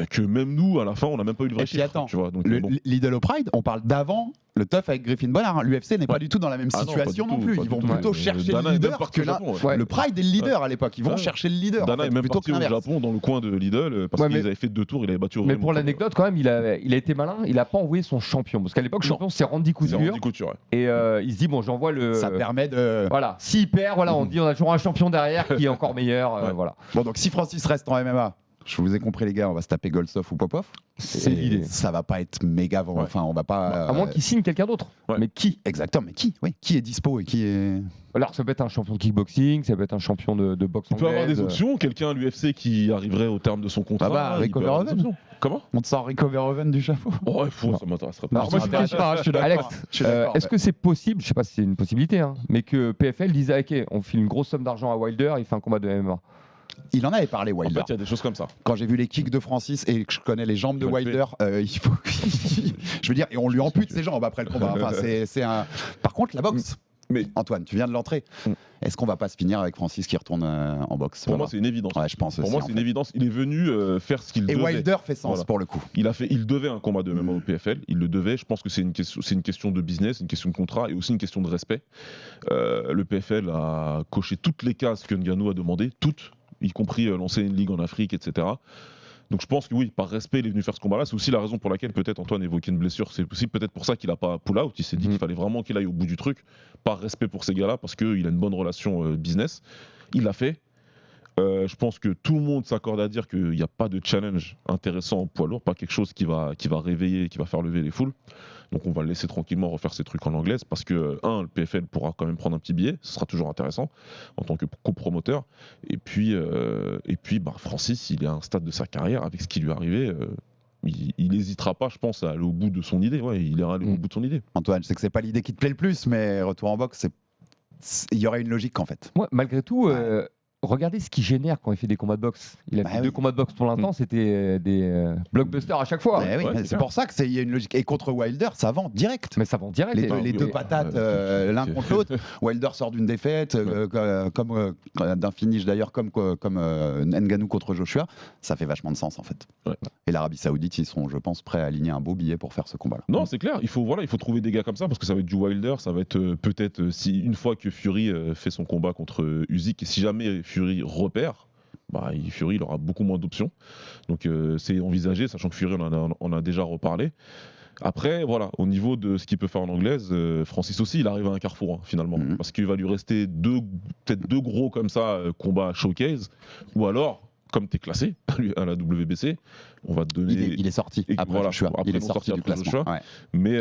que même nous, à la fin, on n'a même pas eu le vrai Et puis chiffre. attends, Tu vois, donc, Le bon. Lidl au Pride, on parle d'avant le tough avec Griffin Bonnar. L'UFC n'est pas Ouais. du tout dans la même Ah non, situation pas non du plus. tout, Ils pas vont du tout. plutôt chercher Dana le est même leader parti que au là. Japon, ouais. Le Pride et le leader à l'époque. Ils vont Ouais. chercher le leader. Dana en fait, est même plutôt parti que au l'inverse. Japon dans le coin de Lidl parce Ouais, qu'ils mais- avaient fait 2 tours, il avait battu au Mais Raymond. pour l'anecdote, quand même, il a été malin. Il n'a pas envoyé son champion. Parce qu'à l'époque, Non. champion, c'est Randy C'est Couture. Randy Couture. Ouais. Et il se dit, bon, j'envoie le. Ça permet de. Voilà, s'il perd, voilà, on dit on a toujours un champion derrière qui est encore meilleur. Ouais. Voilà. Bon, donc si Francis reste en MMA, je vous ai compris les gars, on va se taper Goldsov ou Popov. C'est Et l'idée. Ça va pas être méga. Ouais. Enfin, on va pas. À moins qu'il signe quelqu'un d'autre. Ouais. Mais qui? Exactement, mais qui? Oui, qui est dispo et qui est. Alors, ça peut être un champion de kickboxing, ça peut être un champion de boxe Il peut avoir anglaise. des options, quelqu'un à l'UFC qui arriverait au terme de son contrat. Ah bah, il Rico peut avoir des Verhoeven. options. Comment On te sort Rico Verhoeven du chapeau. Oh, ça m'intéresserait Non, pas. moi, je suis pas, je suis d'accord. Alex, Je suis d'accord, est-ce que c'est possible, je sais pas si c'est une possibilité, hein, mais que PFL dise ok, on file une grosse somme d'argent à Wilder, il fait un combat de MMA. Il en avait parlé, En Wilder. fait, il y a des choses comme ça. Quand j'ai vu les kicks de Francis et que je connais les jambes de Il va le Wilder, il faut. Je veux dire, et on lui ampute ses jambes après le combat. Enfin, c'est un. Par contre, la boxe. Mais- Antoine, tu viens de l'entrer. Mm. Est-ce qu'on va pas se finir avec Francis qui retourne en boxe Pour moi, Voilà. c'est une évidence. Ouais, je pense Pour aussi, moi, en c'est fait. une évidence. Il est venu faire ce qu'il Et devait. Wilder fait sens Voilà. pour le coup. Il devait un combat de MMA au PFL. Il le devait. Je pense que c'est une question de business, une question de contrat et aussi une question de respect. Le PFL a coché toutes les cases que Ngannou a demandé, toutes, y compris lancer une ligue en Afrique, etc. Donc je pense que oui, par respect, il est venu faire ce combat-là. C'est aussi la raison pour laquelle peut-être Antoine évoquait une blessure. C'est aussi peut-être pour ça qu'il n'a pas pull-out. Il s'est dit qu'il fallait vraiment qu'il aille au bout du truc, par respect pour ces gars-là, parce qu'il a une bonne relation business. Il l'a fait. Je pense que tout le monde s'accorde à dire qu'il n'y a pas de challenge intéressant en poids lourd, pas quelque chose qui va réveiller, qui va faire lever les foules. Donc on va le laisser tranquillement refaire ses trucs en anglaise parce que, le PFL pourra quand même prendre un petit billet, ce sera toujours intéressant en tant que copromoteur. Et puis Francis, il est à un stade de sa carrière avec ce qui lui est arrivé. Il n'hésitera pas, je pense, à aller au bout de son idée. Ouais, il ira aller au bout de son idée. Antoine, je sais que c'est pas l'idée qui te plaît le plus, mais retour en boxe, il y aurait une logique en fait. Moi, malgré tout, regardez ce qu'il génère quand il fait des combats de boxe. Il a Bah fait oui. 2 combats de boxe pour l'instant, c'était des blockbusters à chaque fois. Eh oui, ouais, c'est c'est clair. pour ça qu'il y a une logique. Et contre Wilder, ça vend direct. Mais ça vend direct. Les Et- deux, les oui, deux oui. patates Ouais, l'un c'est- contre l'autre. Wilder sort d'une défaite, comme d'un finish d'ailleurs, comme Ngannou contre Joshua. Ça fait vachement de sens en fait. Ouais. Et l'Arabie Saoudite, ils sont, je pense, prêts à aligner un beau billet pour faire ce combat-là. Non, c'est clair, il faut trouver des gars comme ça parce que ça va être du Wilder, ça va être peut-être si une fois que Fury fait son combat contre Usyk et si jamais Fury repère, Fury il aura beaucoup moins d'options. Donc c'est envisagé, sachant que Fury on a déjà reparlé. Après, voilà, au niveau de ce qu'il peut faire en anglaise, Francis aussi, il arrive à un carrefour finalement, Mhm. parce qu'il va lui rester peut-être deux gros comme ça combats showcase, ou alors comme tu es classé à la WBC, on va te donner. Il est sorti Et après voilà, Joshua. après Il est non sorti sorti du après classement. Joshua. Ouais. Mais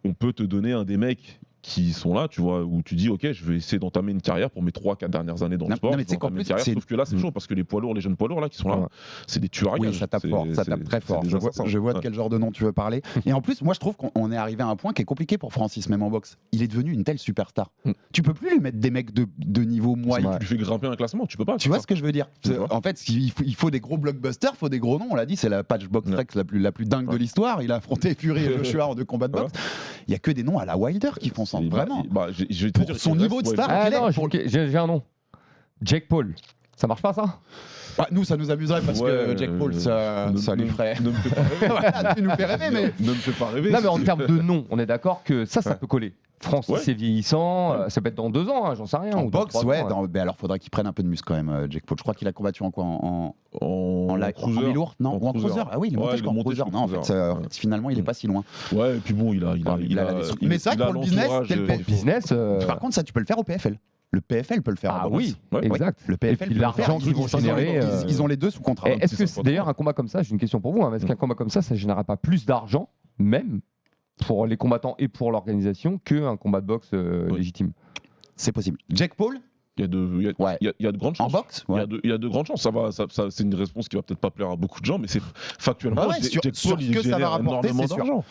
on peut te donner un des mecs qui sont là, tu vois, où tu dis, ok, je vais essayer d'entamer une carrière pour mes 3-4 dernières années dans le Non, sport. non, mais je tu sais vais qu'en entamer une plus, carrière, c'est- sauf que là, c'est chaud parce que les jeunes poids lourds là qui sont là, Ouais. c'est des tueurs à Oui, gages. ça tape C'est- fort, ça c'est- tape très c'est fort. des Je vois, assassins. je vois de Ouais. quel genre de nom tu veux parler. Et en plus, moi, je trouve qu'on est arrivé à un point qui est compliqué pour Francis, même en boxe. Il est devenu une telle superstar. Mm. Tu peux plus lui mettre des mecs de niveau moyen. Tu lui fais grimper un classement, tu peux pas. Tu vois ce que je veux dire Tu vois. En fait, il faut des gros blockbusters, il faut des gros noms. On l'a dit, c'est la patch box Ouais. Rex la plus dingue de Ouais. l'histoire. Il a affronté Fury et Joshua en 2 combats de boxe. Il y a que des noms à la Wilder qui font sens, vraiment. Je vais te Pour dire, son il niveau de reste star. Ah qu'il est non, pour j'ai un nom. Jake Paul. Ça marche pas ça? Bah, nous, ça nous amuserait parce Ouais, que Jake Paul, ça lui ferait. Ne me fais pas rêver. Voilà, tu nous fais rêver, mais Ne me fais pas rêver. Non, mais en termes de nom, on est d'accord que ça peut coller. Francis Ouais. est vieillissant, ça peut être dans 2 ans, hein, j'en sais rien. En ou dans boxe, 3 ouais. ans, Mais alors, faudrait qu'il prenne un peu de muscle quand même, Jake Paul. Je crois qu'il a combattu en quoi en cruiser. mi-lourd, non, ou en cruiser. Ah oui, il est monté Ouais, jusqu'en cruiser. Non, en fait, finalement, il est pas si loin. Ouais, et puis bon, il a Mais c'est vrai que pour le business, l'entourage, business. Par contre, ça, tu peux le faire au PFL. Le PFL peut le faire. Ah en boxe. oui, Ouais. exact. Le Et PFL puis peut le l'argent faire. qu'ils vont Ils ont- générer. Ils ont les deux sous contrat. Et est-ce que d'ailleurs un combat comme ça, j'ai une question pour vous, hein, est-ce qu'un combat comme ça générera pas plus d'argent, même pour les combattants et pour l'organisation, qu'un combat de boxe Oui. légitime? C'est possible. Jake Paul Il y a de grandes en chances. boxe. Ouais. Il y a de grandes chances. C'est une réponse qui va peut-être pas plaire à beaucoup de gens, mais c'est factuellement. Ouais, sur Jake ce Paul, il que ça va génère rapporter, énormément c'est sûr. d'argent.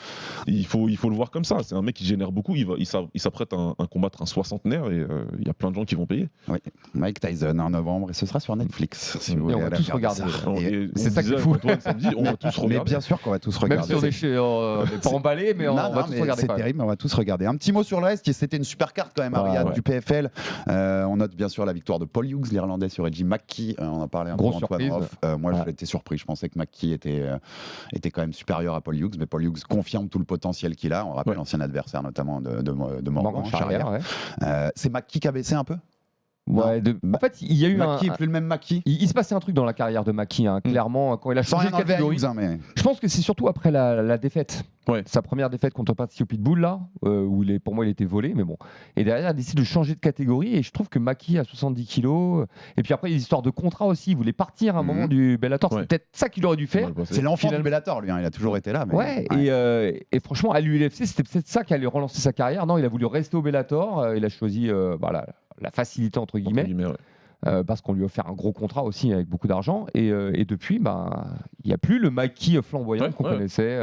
Il faut le voir comme ça. C'est un mec qui génère beaucoup. Il s'apprête à combattre un soixantenaire et il y a plein de gens qui vont payer. Oui. Mike Tyson en novembre et ce sera sur Netflix. Si vous Et on voulez va aller tous regarder regarder. ça. Et- c'est ça qui est disait fou. avec Antoine samedi, on va tous Mais regarder. bien sûr qu'on va tous Même regarder. si on est pas emballé, mais on Non, va non, tous mais regarder. c'est quand même. terrible, mais on va tous regarder. Un petit mot sur le reste, c'était une super carte quand même, Ouais, Ariad, ouais. du PFL. On note bien sûr la victoire de Paul Hughes, l'Irlandais, sur Reggie McKee. On en parlait un Grosse peu Antoine surprise. Roth. Moi, Ouais. j'étais surpris. Je pensais que McKee était quand même supérieur à Paul Hughes, mais Paul Hughes confirme tout le potentiel qu'il a. On rappelle Ouais. l'ancien adversaire notamment de Morgan, Morgan Charrière, ouais. C'est McKee qui a baissé un peu. Ouais, en fait, il y a eu McKee est plus le même McKee. il se passait un truc dans la carrière de Maki, clairement, quand il a Sans changé rien de enlever à catégorie. Hughes, hein, mais Je pense que c'est surtout après la défaite. Ouais. Sa première défaite contre Patricio Pitbull, là, où pour moi il était volé, mais bon. Et derrière, il a décidé de changer de catégorie. Et je trouve que Maki a 70 kilos. Et puis après, les histoires de contrat aussi. Il voulait partir à un Mhm. moment du Bellator. Ouais. C'est peut-être ça qu'il aurait dû faire. c'est l'enfant Finalement- du Bellator, lui. Hein. Il a toujours été là. Mais... Ouais, et franchement, à l'UFC, c'était peut-être ça qui allait relancer sa carrière. Non, il a voulu rester au Bellator. Il a choisi la facilité, entre Entre guillemets. guillemets, ouais. Parce qu'on lui a offert un gros contrat aussi avec beaucoup d'argent. Et depuis, il n'y a plus le Maki flamboyant Ouais, qu'on ouais. connaissait.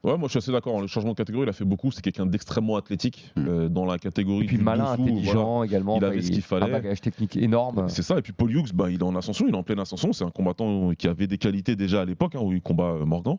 Ouais, moi je suis assez d'accord. Le changement de catégorie, il a fait beaucoup. C'est quelqu'un d'extrêmement athlétique dans la catégorie. Et puis du malin, dessous, intelligent voilà. également. Il avait ce qu'il fallait. Un bagage technique énorme. C'est ça. Et puis Paul Hughes, il est en ascension, il est en pleine ascension. C'est un combattant qui avait des qualités déjà à l'époque, où il combat Morgan,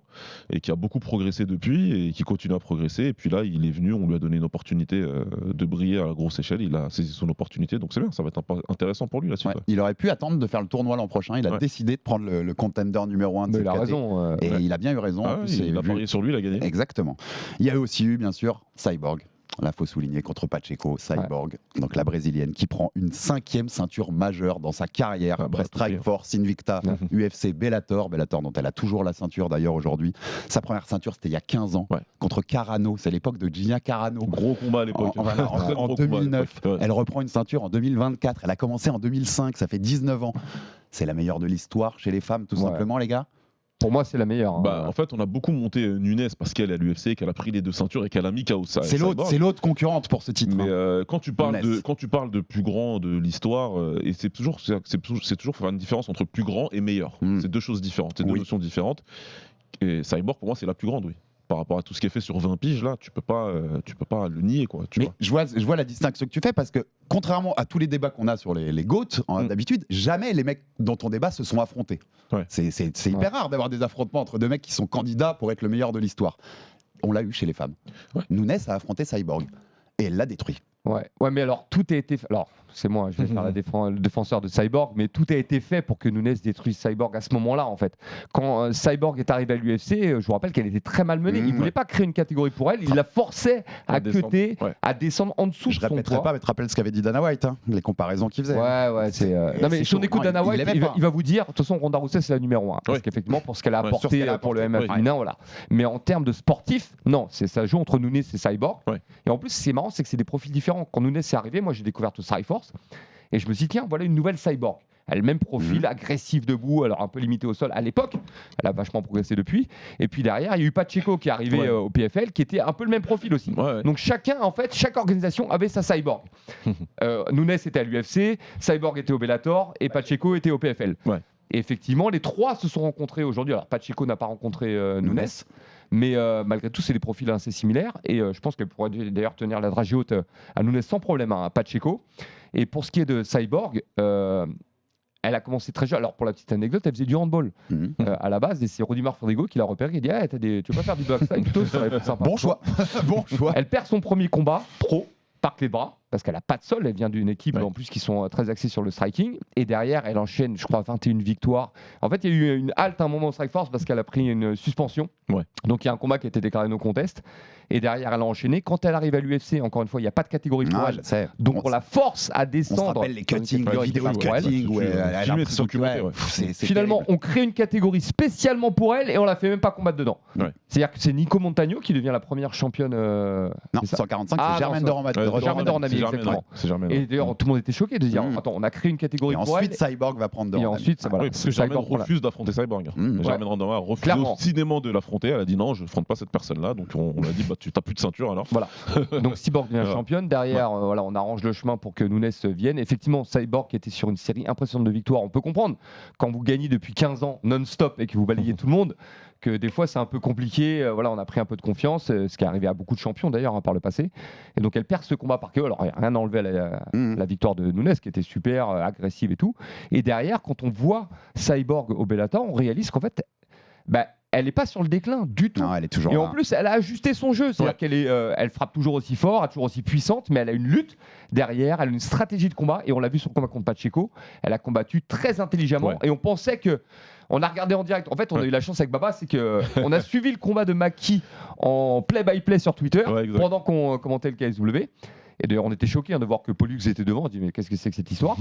et qui a beaucoup progressé depuis et qui continue à progresser. Et puis là, il est venu, on lui a donné une opportunité de briller à la grosse échelle. Il a saisi son opportunité, donc c'est bien. Ça va être intéressant pour lui la suite. Ouais. Il aurait pu attendre de faire le tournoi l'an prochain. Il a Ouais. décidé de prendre le contender numéro 1 de Mais cette il a caté. raison. Et Ouais. il a bien eu raison. Ah En ouais, plus, il a vu- parié sur lui, il a gagné. Exactement. Il y a aussi eu, bien sûr, Cyborg. Là, faut souligner contre Pacheco, Cyborg, donc la brésilienne, qui prend une 5e ceinture majeure dans sa carrière Ah bah, après tout pire. Strikeforce, Invicta, UFC, Bellator dont elle a toujours la ceinture d'ailleurs aujourd'hui. Sa première ceinture, c'était il y a 15 ans, Ouais. contre Carano. C'est l'époque de Gina Carano. Gros combat à l'époque. Voilà, Très en gros combat à 2009. l'époque. Ouais. Elle reprend une ceinture en 2024. Elle a commencé en 2005, ça fait 19 ans. C'est la meilleure de l'histoire chez les femmes, tout Ouais. simplement, les gars. Pour moi, c'est la meilleure. En fait, on a beaucoup monté Nunes parce qu'elle est à l'UFC, qu'elle a pris les 2 ceintures et qu'elle a mis KO. C'est l'autre concurrente pour ce titre. Mais hein. quand tu parles de plus grand de l'histoire, et c'est toujours faire une différence entre plus grand et meilleur. Mm. C'est deux choses différentes, c'est deux Oui. notions différentes. Et Cyborg, pour moi, c'est la plus grande, oui. Par rapport à tout ce qui est fait sur 20 piges, là, tu peux pas le nier, quoi. Mais je vois la distinction que tu fais parce que contrairement à tous les débats qu'on a sur les GOAT, d'habitude, jamais les mecs dont on débat se sont affrontés. Ouais. C'est hyper rare d'avoir des affrontements entre deux mecs qui sont candidats pour être le meilleur de l'histoire. On l'a eu chez les femmes. Ouais. Nunes a affronté Cyborg et elle l'a détruit. Ouais, mais alors tout a été fait. Alors, c'est moi, je vais faire le défenseur de Cyborg, mais tout a été fait pour que Nunes détruise Cyborg à ce moment-là, en fait. Quand Cyborg est arrivé à l'UFC, je vous rappelle qu'elle était très malmenée. Il voulait pas créer une catégorie pour elle, il la forçait à cutter, à descendre en dessous Je de son répéterai poids. pas, mais tu te rappelles ce qu'avait dit Dana White, hein, les comparaisons qu'il faisait. Ouais, c'est. Non, mais c'est si on chaud. écoute Non, Dana il White, l'aimait pas. il va vous dire, de toute façon, Ronda Rousey, c'est la numéro 1. Parce Ouais. qu'effectivement, pour ce qu'elle a Ouais, sur ce apporté qu'elle a pour le apporté, MMA ouais. féminin, voilà. Mais en termes de sportif, non, ça joue entre Nunes et Cyborg. Ouais. Et en plus, c'est marrant, c'est que c'est des profils différents. Quand Nunes est arrivé, moi, j'ai découvert le Strikeforce. Et je me suis dit, tiens, voilà une nouvelle Cyborg. Elle a le même profil, agressif debout, alors un peu limité au sol à l'époque. Elle a vachement progressé depuis. Et puis derrière, il y a eu Pacheco qui est arrivé Ouais. au PFL, qui était un peu le même profil aussi. Ouais. Donc chaque organisation avait sa Cyborg. Nunes était à l'UFC, Cyborg était au Bellator et Pacheco était au PFL. Ouais. Et effectivement, les trois se sont rencontrés aujourd'hui. Alors Pacheco n'a pas rencontré Nunes. Mais malgré tout, c'est des profils assez similaires. Et je pense qu'elle pourrait d'ailleurs tenir la dragée haute à Nunes sans problème, à Pacheco. Et pour ce qui est de Cyborg, elle a commencé très jeune. Alors pour la petite anecdote, elle faisait du handball à la base. Et c'est Rodimar Fondrigo qui l'a repéré. Il a dit tu veux pas faire du boxe plutôt, ça serait plus sympa. Bon choix. Bon choix. Elle perd son premier combat pro par clé de bras. parce qu'elle a pas de sol, elle vient d'une équipe en plus qui sont très axés sur le striking, et derrière elle enchaîne, je crois, 21 victoires. En fait, il y a eu une halte à un moment au Strikeforce parce qu'elle a pris une suspension. Donc il y a un combat qui a été déclaré no contest. Et derrière, elle a enchaîné. Quand elle arrive à l'UFC, encore une fois, il n'y a pas de catégorie pour elle. Donc on la force à descendre. On se rappelle les cuttings, les vidéos de cutting où elle a l'impression que finalement, on crée une catégorie spécialement pour elle et on la fait même pas combattre dedans. C'est-à-dire que c'est Nico Montagno qui devient la première championne. Non, 145, c'est Germaine Doran-Nami, exactement. Et d'ailleurs, tout le monde était choqué de dire attends, on a créé une catégorie pour elle. Et ensuite, Cyborg va prendre Doran-Nami. Et ensuite, voilà. Parce que Germaine refuse d'affronter Cyborg. Germaine Randama refuse obstinément de l'affronter. Elle a dit non, je n'affronte pas cette personne-là. Donc on a dit tu n'as plus de ceinture alors. Voilà. Donc Cyborg devient championne. Derrière, on arrange le chemin pour que Nunes vienne. Effectivement, Cyborg qui était sur une série impressionnante de victoires, on peut comprendre. Quand vous gagnez depuis 15 ans non-stop et que vous balayez tout le monde, que des fois c'est un peu compliqué. On a pris un peu de confiance, ce qui est arrivé à beaucoup de champions d'ailleurs par le passé. Et donc elle perd ce combat par KO. Alors il n'y a rien à enlever à la victoire de Nunes qui était super agressive et tout. Et derrière, quand on voit Cyborg au Bellator, on réalise qu'en fait, elle n'est pas sur le déclin du tout. Non, elle est toujours et là. en plus, elle a ajusté son jeu. C'est-à-dire qu'elle elle frappe toujours aussi fort, elle est toujours aussi puissante, mais elle a une lutte derrière, elle a une stratégie de combat. Et on l'a vu sur le combat contre Pacheco. Elle a combattu très intelligemment. Et on pensait que. On a regardé en direct. En fait, on a eu la chance avec Baba, c'est qu'on a suivi le combat de Maki en play-by-play sur Twitter pendant qu'on commentait le KSW. Et d'ailleurs, on était choqués de voir que Pollux était devant. On dit mais qu'est-ce que c'est que cette histoire?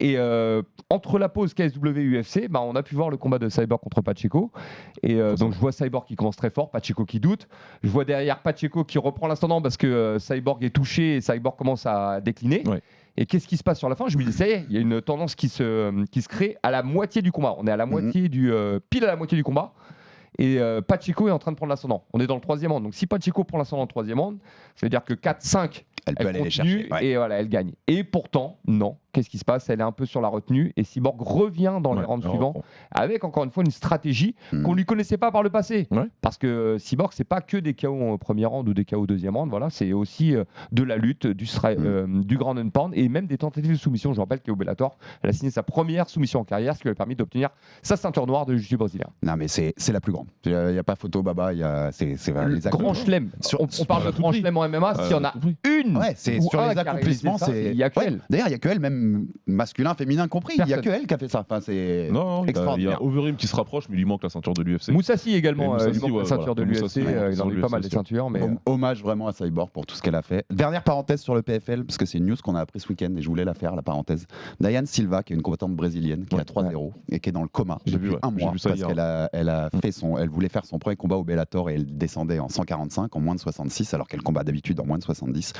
Et entre la pause KSW et UFC, on a pu voir le combat de Cyborg contre Pacheco. Et donc je vois Cyborg qui commence très fort, Pacheco qui doute. Je vois derrière Pacheco qui reprend l'ascendant parce que Cyborg est touché et Cyborg commence à décliner. Et qu'est-ce qui se passe sur la fin? Je me dis ça y est, il y a une tendance qui se crée à la moitié du combat. On est à la moitié pile à la moitié du combat. Et Pacheco est en train de prendre l'ascendant. On est dans le 3e round. Donc si Pacheco prend l'ascendant dans le 3e round, ça veut dire que 4-5, elle peut aller continue les chercher. Et voilà, elle gagne. Et pourtant, non. Qu'est-ce qui se passe? Elle est un peu sur la retenue et Cyborg revient dans les rounds suivants avec encore une fois une stratégie qu'on lui connaissait pas par le passé. Parce que Cyborg, c'est pas que des KO au premier round ou des KO au 2e round. Voilà, c'est aussi de la lutte, du ground and pound et même des tentatives de soumission. Je rappelle qu'au Bellator, elle a signé sa première soumission en carrière, ce qui lui a permis d'obtenir sa ceinture noire de jiu-jitsu brésilien. Non, mais c'est la plus grande. Il n'y a pas photo, Baba. C'est les grand chelem. On parle de grand chelem en MMA. S'il y en a une, c'est sur les accomplissements. Il n'y a que elle. D'ailleurs, il n'y a que elle, même masculin, féminin compris. Il n'y a que elle qui a fait ça. Enfin, c'est il y a Overeem qui se rapproche, mais il lui manque la ceinture de l'UFC. Moussassi également, il manque la ceinture de l'UFC. Il en a eu pas mal de ceintures. Hommage vraiment à Cyborg pour tout ce qu'elle a fait. Dernière parenthèse sur le PFL, parce que c'est une news qu'on a appris ce week-end et je voulais la faire, la parenthèse. Diane Silva, qui est une combattante brésilienne, qui a 3-0 et qui est dans le coma depuis un mois parce qu'elle voulait faire son premier combat au Bellator et elle descendait en 145, en moins de 66, alors qu'elle combat d'habitude en moins de 70.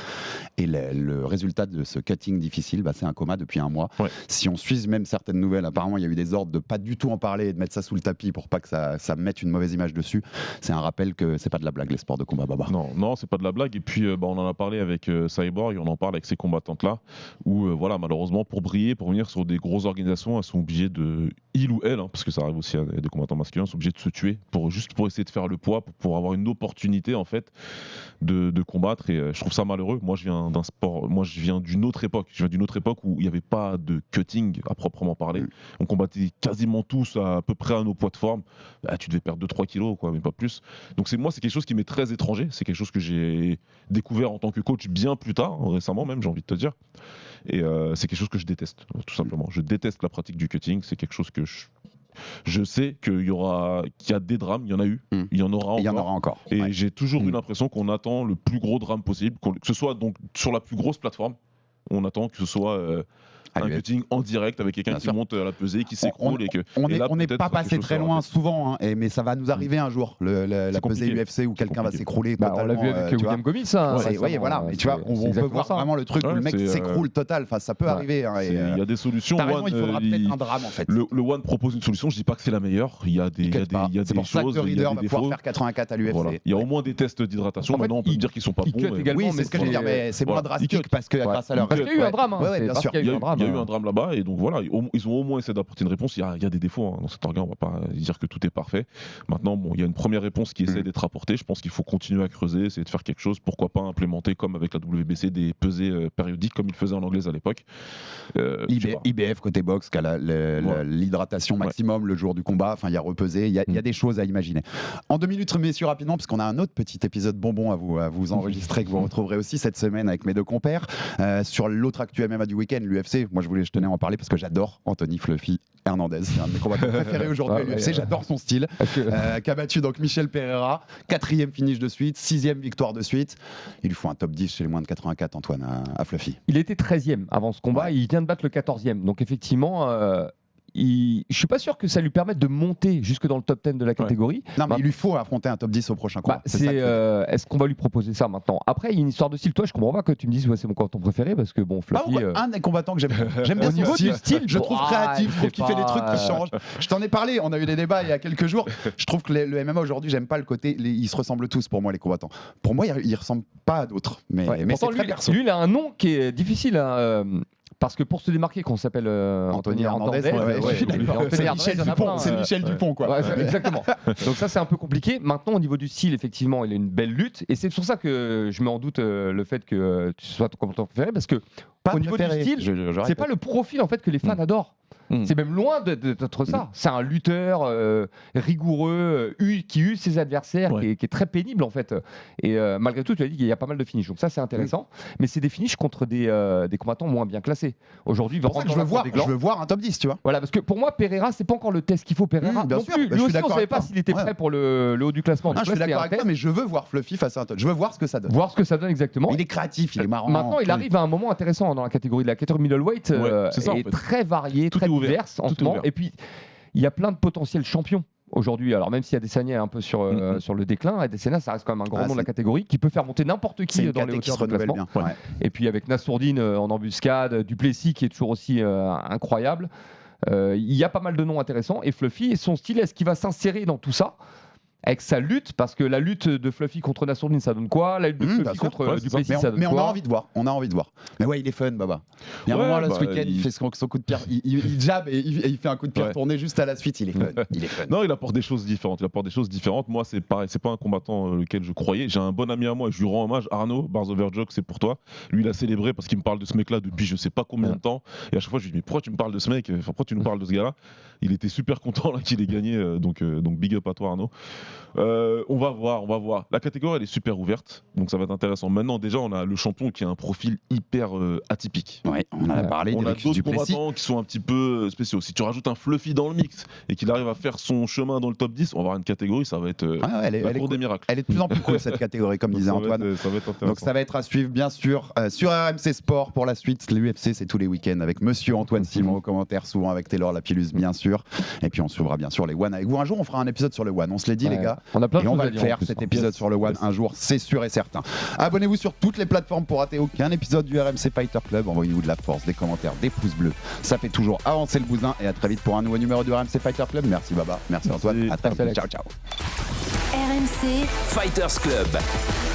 Et le résultat de ce cutting difficile, c'est un coma depuis un mois. Si on suit même certaines nouvelles, apparemment il y a eu des ordres de pas du tout en parler et de mettre ça sous le tapis pour pas que ça mette une mauvaise image dessus. C'est un rappel que c'est pas de la blague les sports de combat, Baba. Non, c'est pas de la blague. Et puis on en a parlé avec Cyborg, on en parle avec ces combattantes là où malheureusement pour briller, pour venir sur des grosses organisations, elles sont obligées de il ou elle, parce que ça arrive aussi à des combattants masculins, sont obligés de se tuer pour essayer de faire le poids, pour avoir une opportunité en fait de combattre. Et je trouve ça malheureux. Moi je viens d'un sport, je viens d'une autre époque. Je viens d'une autre époque où il n'y avait pas de cutting à proprement parler. On combattait quasiment tous à peu près à nos poids de forme. Tu devais perdre 2-3 kilos, mais pas plus. Donc c'est quelque chose qui m'est très étranger. C'est quelque chose que j'ai découvert en tant que coach bien plus tard, récemment même, j'ai envie de te dire. Et c'est quelque chose que je déteste, tout simplement. Je déteste la pratique du cutting. C'est quelque chose que je sais qu'il y a des drames, il y en a eu, il y en aura encore. Il y en aura encore. Et j'ai toujours eu l'impression qu'on attend le plus gros drame possible, que ce soit donc sur la plus grosse plateforme. On attend que ce soit un cutting en direct avec quelqu'un qui monte à la pesée, qui s'écroule. On n'est pas passé très loin souvent, mais ça va nous arriver un jour, la pesée UFC où quelqu'un va s'écrouler totalement. On l'a vu avec William Gomis. Voilà, mais tu vois, on peut voir vraiment le truc où le mec s'écroule total. Enfin, ça peut arriver. Il y a des solutions. T'as raison, il faudra peut-être un drame en fait. Le One propose une solution, je dis pas que c'est la meilleure. Il y a des choses. C'est pour ça que Reader va pouvoir faire 84 à l'UFC. Il y a au moins des tests d'hydratation. Maintenant, on peut dire qu'ils sont pas bons. Oui, c'est ce que je veux dire, mais c'est moins drastique parce que grâce à leur qu'il y a eu un drame. Ouais, bien C'est parce sûr. qu'il y a eu un drame. Il y a eu un drame là-bas et donc voilà, ils ont au moins essayé d'apporter une réponse. Il y a des défauts dans cet organe, on va pas dire que tout est parfait. Maintenant, bon, il y a une première réponse qui essaie d'être apportée. Je pense qu'il faut continuer à creuser, essayer de faire quelque chose. Pourquoi pas implémenter, comme avec la WBC, des pesées périodiques comme ils faisaient en anglaise à l'époque. IBF côté boxe, qui a l'hydratation maximum le jour du combat. Enfin, il y a repesé, il y a des choses à imaginer. En 2 minutes, messieurs, rapidement, parce qu'on a un autre petit épisode bonbon à vous enregistrer, que vous retrouverez aussi cette semaine avec mes deux compères. Sur l'autre actu MMA du week-end, l'UFC. Moi, je tenais à en parler parce que j'adore Anthony Fluffy Hernandez. C'est un de mes combattants préférés aujourd'hui à l'UFC. J'adore son style. Qui a battu donc Michel Pereira. 4e finish de suite, 6e victoire de suite. Il lui faut un top 10 chez les moins de 84, Antoine, à Fluffy. Il était 13e avant ce combat. Il vient de battre le 14e. Donc effectivement, je suis pas sûr que ça lui permette de monter jusque dans le top 10 de la catégorie. Non, mais il lui faut affronter un top 10 au prochain combat. Est-ce qu'on va lui proposer ça maintenant? Après, il y a une histoire de style. Toi, je comprends pas que tu me dises c'est mon combattant préféré parce que bon, Fluffy. Un des combattants que j'aime bien au niveau son du style. Je trouve créatif, je trouve qu'il fait des trucs qui changent. Je t'en ai parlé, on a eu des débats il y a quelques jours. Je trouve que le MMA aujourd'hui, j'aime pas le côté. Ils se ressemblent tous pour moi, les combattants. Pour moi, ils ressemblent pas à d'autres. Mais c'est très perso. Lui, il a un nom qui est difficile. Parce que pour se démarquer, qu'on s'appelle Anthony Hernandez, c'est Michel Dupont, quoi. Exactement. Donc ça, c'est un peu compliqué. Maintenant, au niveau du style, effectivement, il a une belle lutte, et c'est pour ça que je mets en doute le fait que tu sois ton combattant préféré, parce que au niveau du style, c'est pas le profil en fait que les fans adorent. C'est même loin d'être ça. C'est un lutteur rigoureux, qui use ses adversaires, qui est très pénible en fait. Et malgré tout, tu as dit qu'il y a pas mal de finishes. Donc ça, c'est intéressant. Mais c'est des finishes contre des combattants moins bien classés. Aujourd'hui, c'est pour ça que je veux voir un top 10, tu vois. Voilà, parce que pour moi, Pereira, c'est pas encore le test qu'il faut. Pereira, bien sûr. Lui aussi, on savait pas s'il était prêt pour le haut du classement. Je suis d'accord avec toi, mais je veux voir Fluffy face à un top. Je veux voir ce que ça donne. Voir ce que ça donne exactement. Il est créatif, il est marrant. Maintenant, il arrive à un moment intéressant dans la catégorie. La catégorie middleweight est très variée, très diverse en ce moment. Et puis, il y a plein de potentiels champions aujourd'hui. Alors, même s'il y a Adesanya un peu sur le déclin, Adesanya, ça reste quand même un grand nom de la catégorie qui peut faire monter n'importe qui dans les hauteurs du classement. Et puis, avec Nassourdine en embuscade, Duplessis qui est toujours aussi incroyable. Il y a pas mal de noms intéressants. Et Fluffy, et son style, est-ce qu'il va s'insérer dans tout ça avec sa lutte, parce que la lutte de Fluffy contre Nassourdine, ça donne quoi? La lutte de Fluffy contre Duplessis, ça donne quoi? Mais on a envie de voir. Mais ouais, il est fun, Baba. Il y a un moment là, ce week-end, il fait son coup de pierre, il jab et il fait un coup de pierre tourné juste à la suite. Il est fun. Non, il apporte des choses différentes. Moi, c'est pareil, c'est pas un combattant lequel je croyais. J'ai un bon ami à moi et je lui rends hommage. Arnaud Barzoverjok, c'est pour toi. Lui, il a célébré parce qu'il me parle de ce mec-là depuis je sais pas combien de temps. Et à chaque fois, je lui dis mais pourquoi tu me parles de ce mec? Pourquoi tu nous parles de ce gars-là? Il était super content là qu'il ait gagné. Donc big up à toi, Arnaud. On va voir. La catégorie, elle est super ouverte, donc ça va être intéressant. Maintenant, déjà, on a le champion qui a un profil hyper atypique. Ouais, on en a parlé. On a d'autres combattants qui sont un petit peu spéciaux. Si tu rajoutes un Fluffy dans le mix et qu'il arrive à faire son chemin dans le top 10, on va avoir une catégorie, ça va être la cour des miracles. Elle est de plus en plus cool, cette catégorie, comme disait Antoine. Ça va être intéressant. Donc ça va être à suivre, bien sûr, sur RMC Sport pour la suite. L'UFC, c'est tous les week-ends avec Monsieur Antoine Simon aux commentaires, souvent avec Taylor Lapillus, bien sûr. Et puis on suivra bien sûr les One avec vous. Un jour, on fera un épisode sur le One. On se l'est dit, les gars. On a plein de on va le faire, cet épisode sur le One un jour, c'est sûr et certain. Abonnez-vous sur toutes les plateformes pour rater aucun épisode du RMC Fighter Club. Envoyez-nous de la force, des commentaires, des pouces bleus. Ça fait toujours avancer le bousin. Et à très vite pour un nouveau numéro du RMC Fighter Club. Merci Baba, merci Antoine. À très vite. Ciao, ciao. RMC Fighters Club.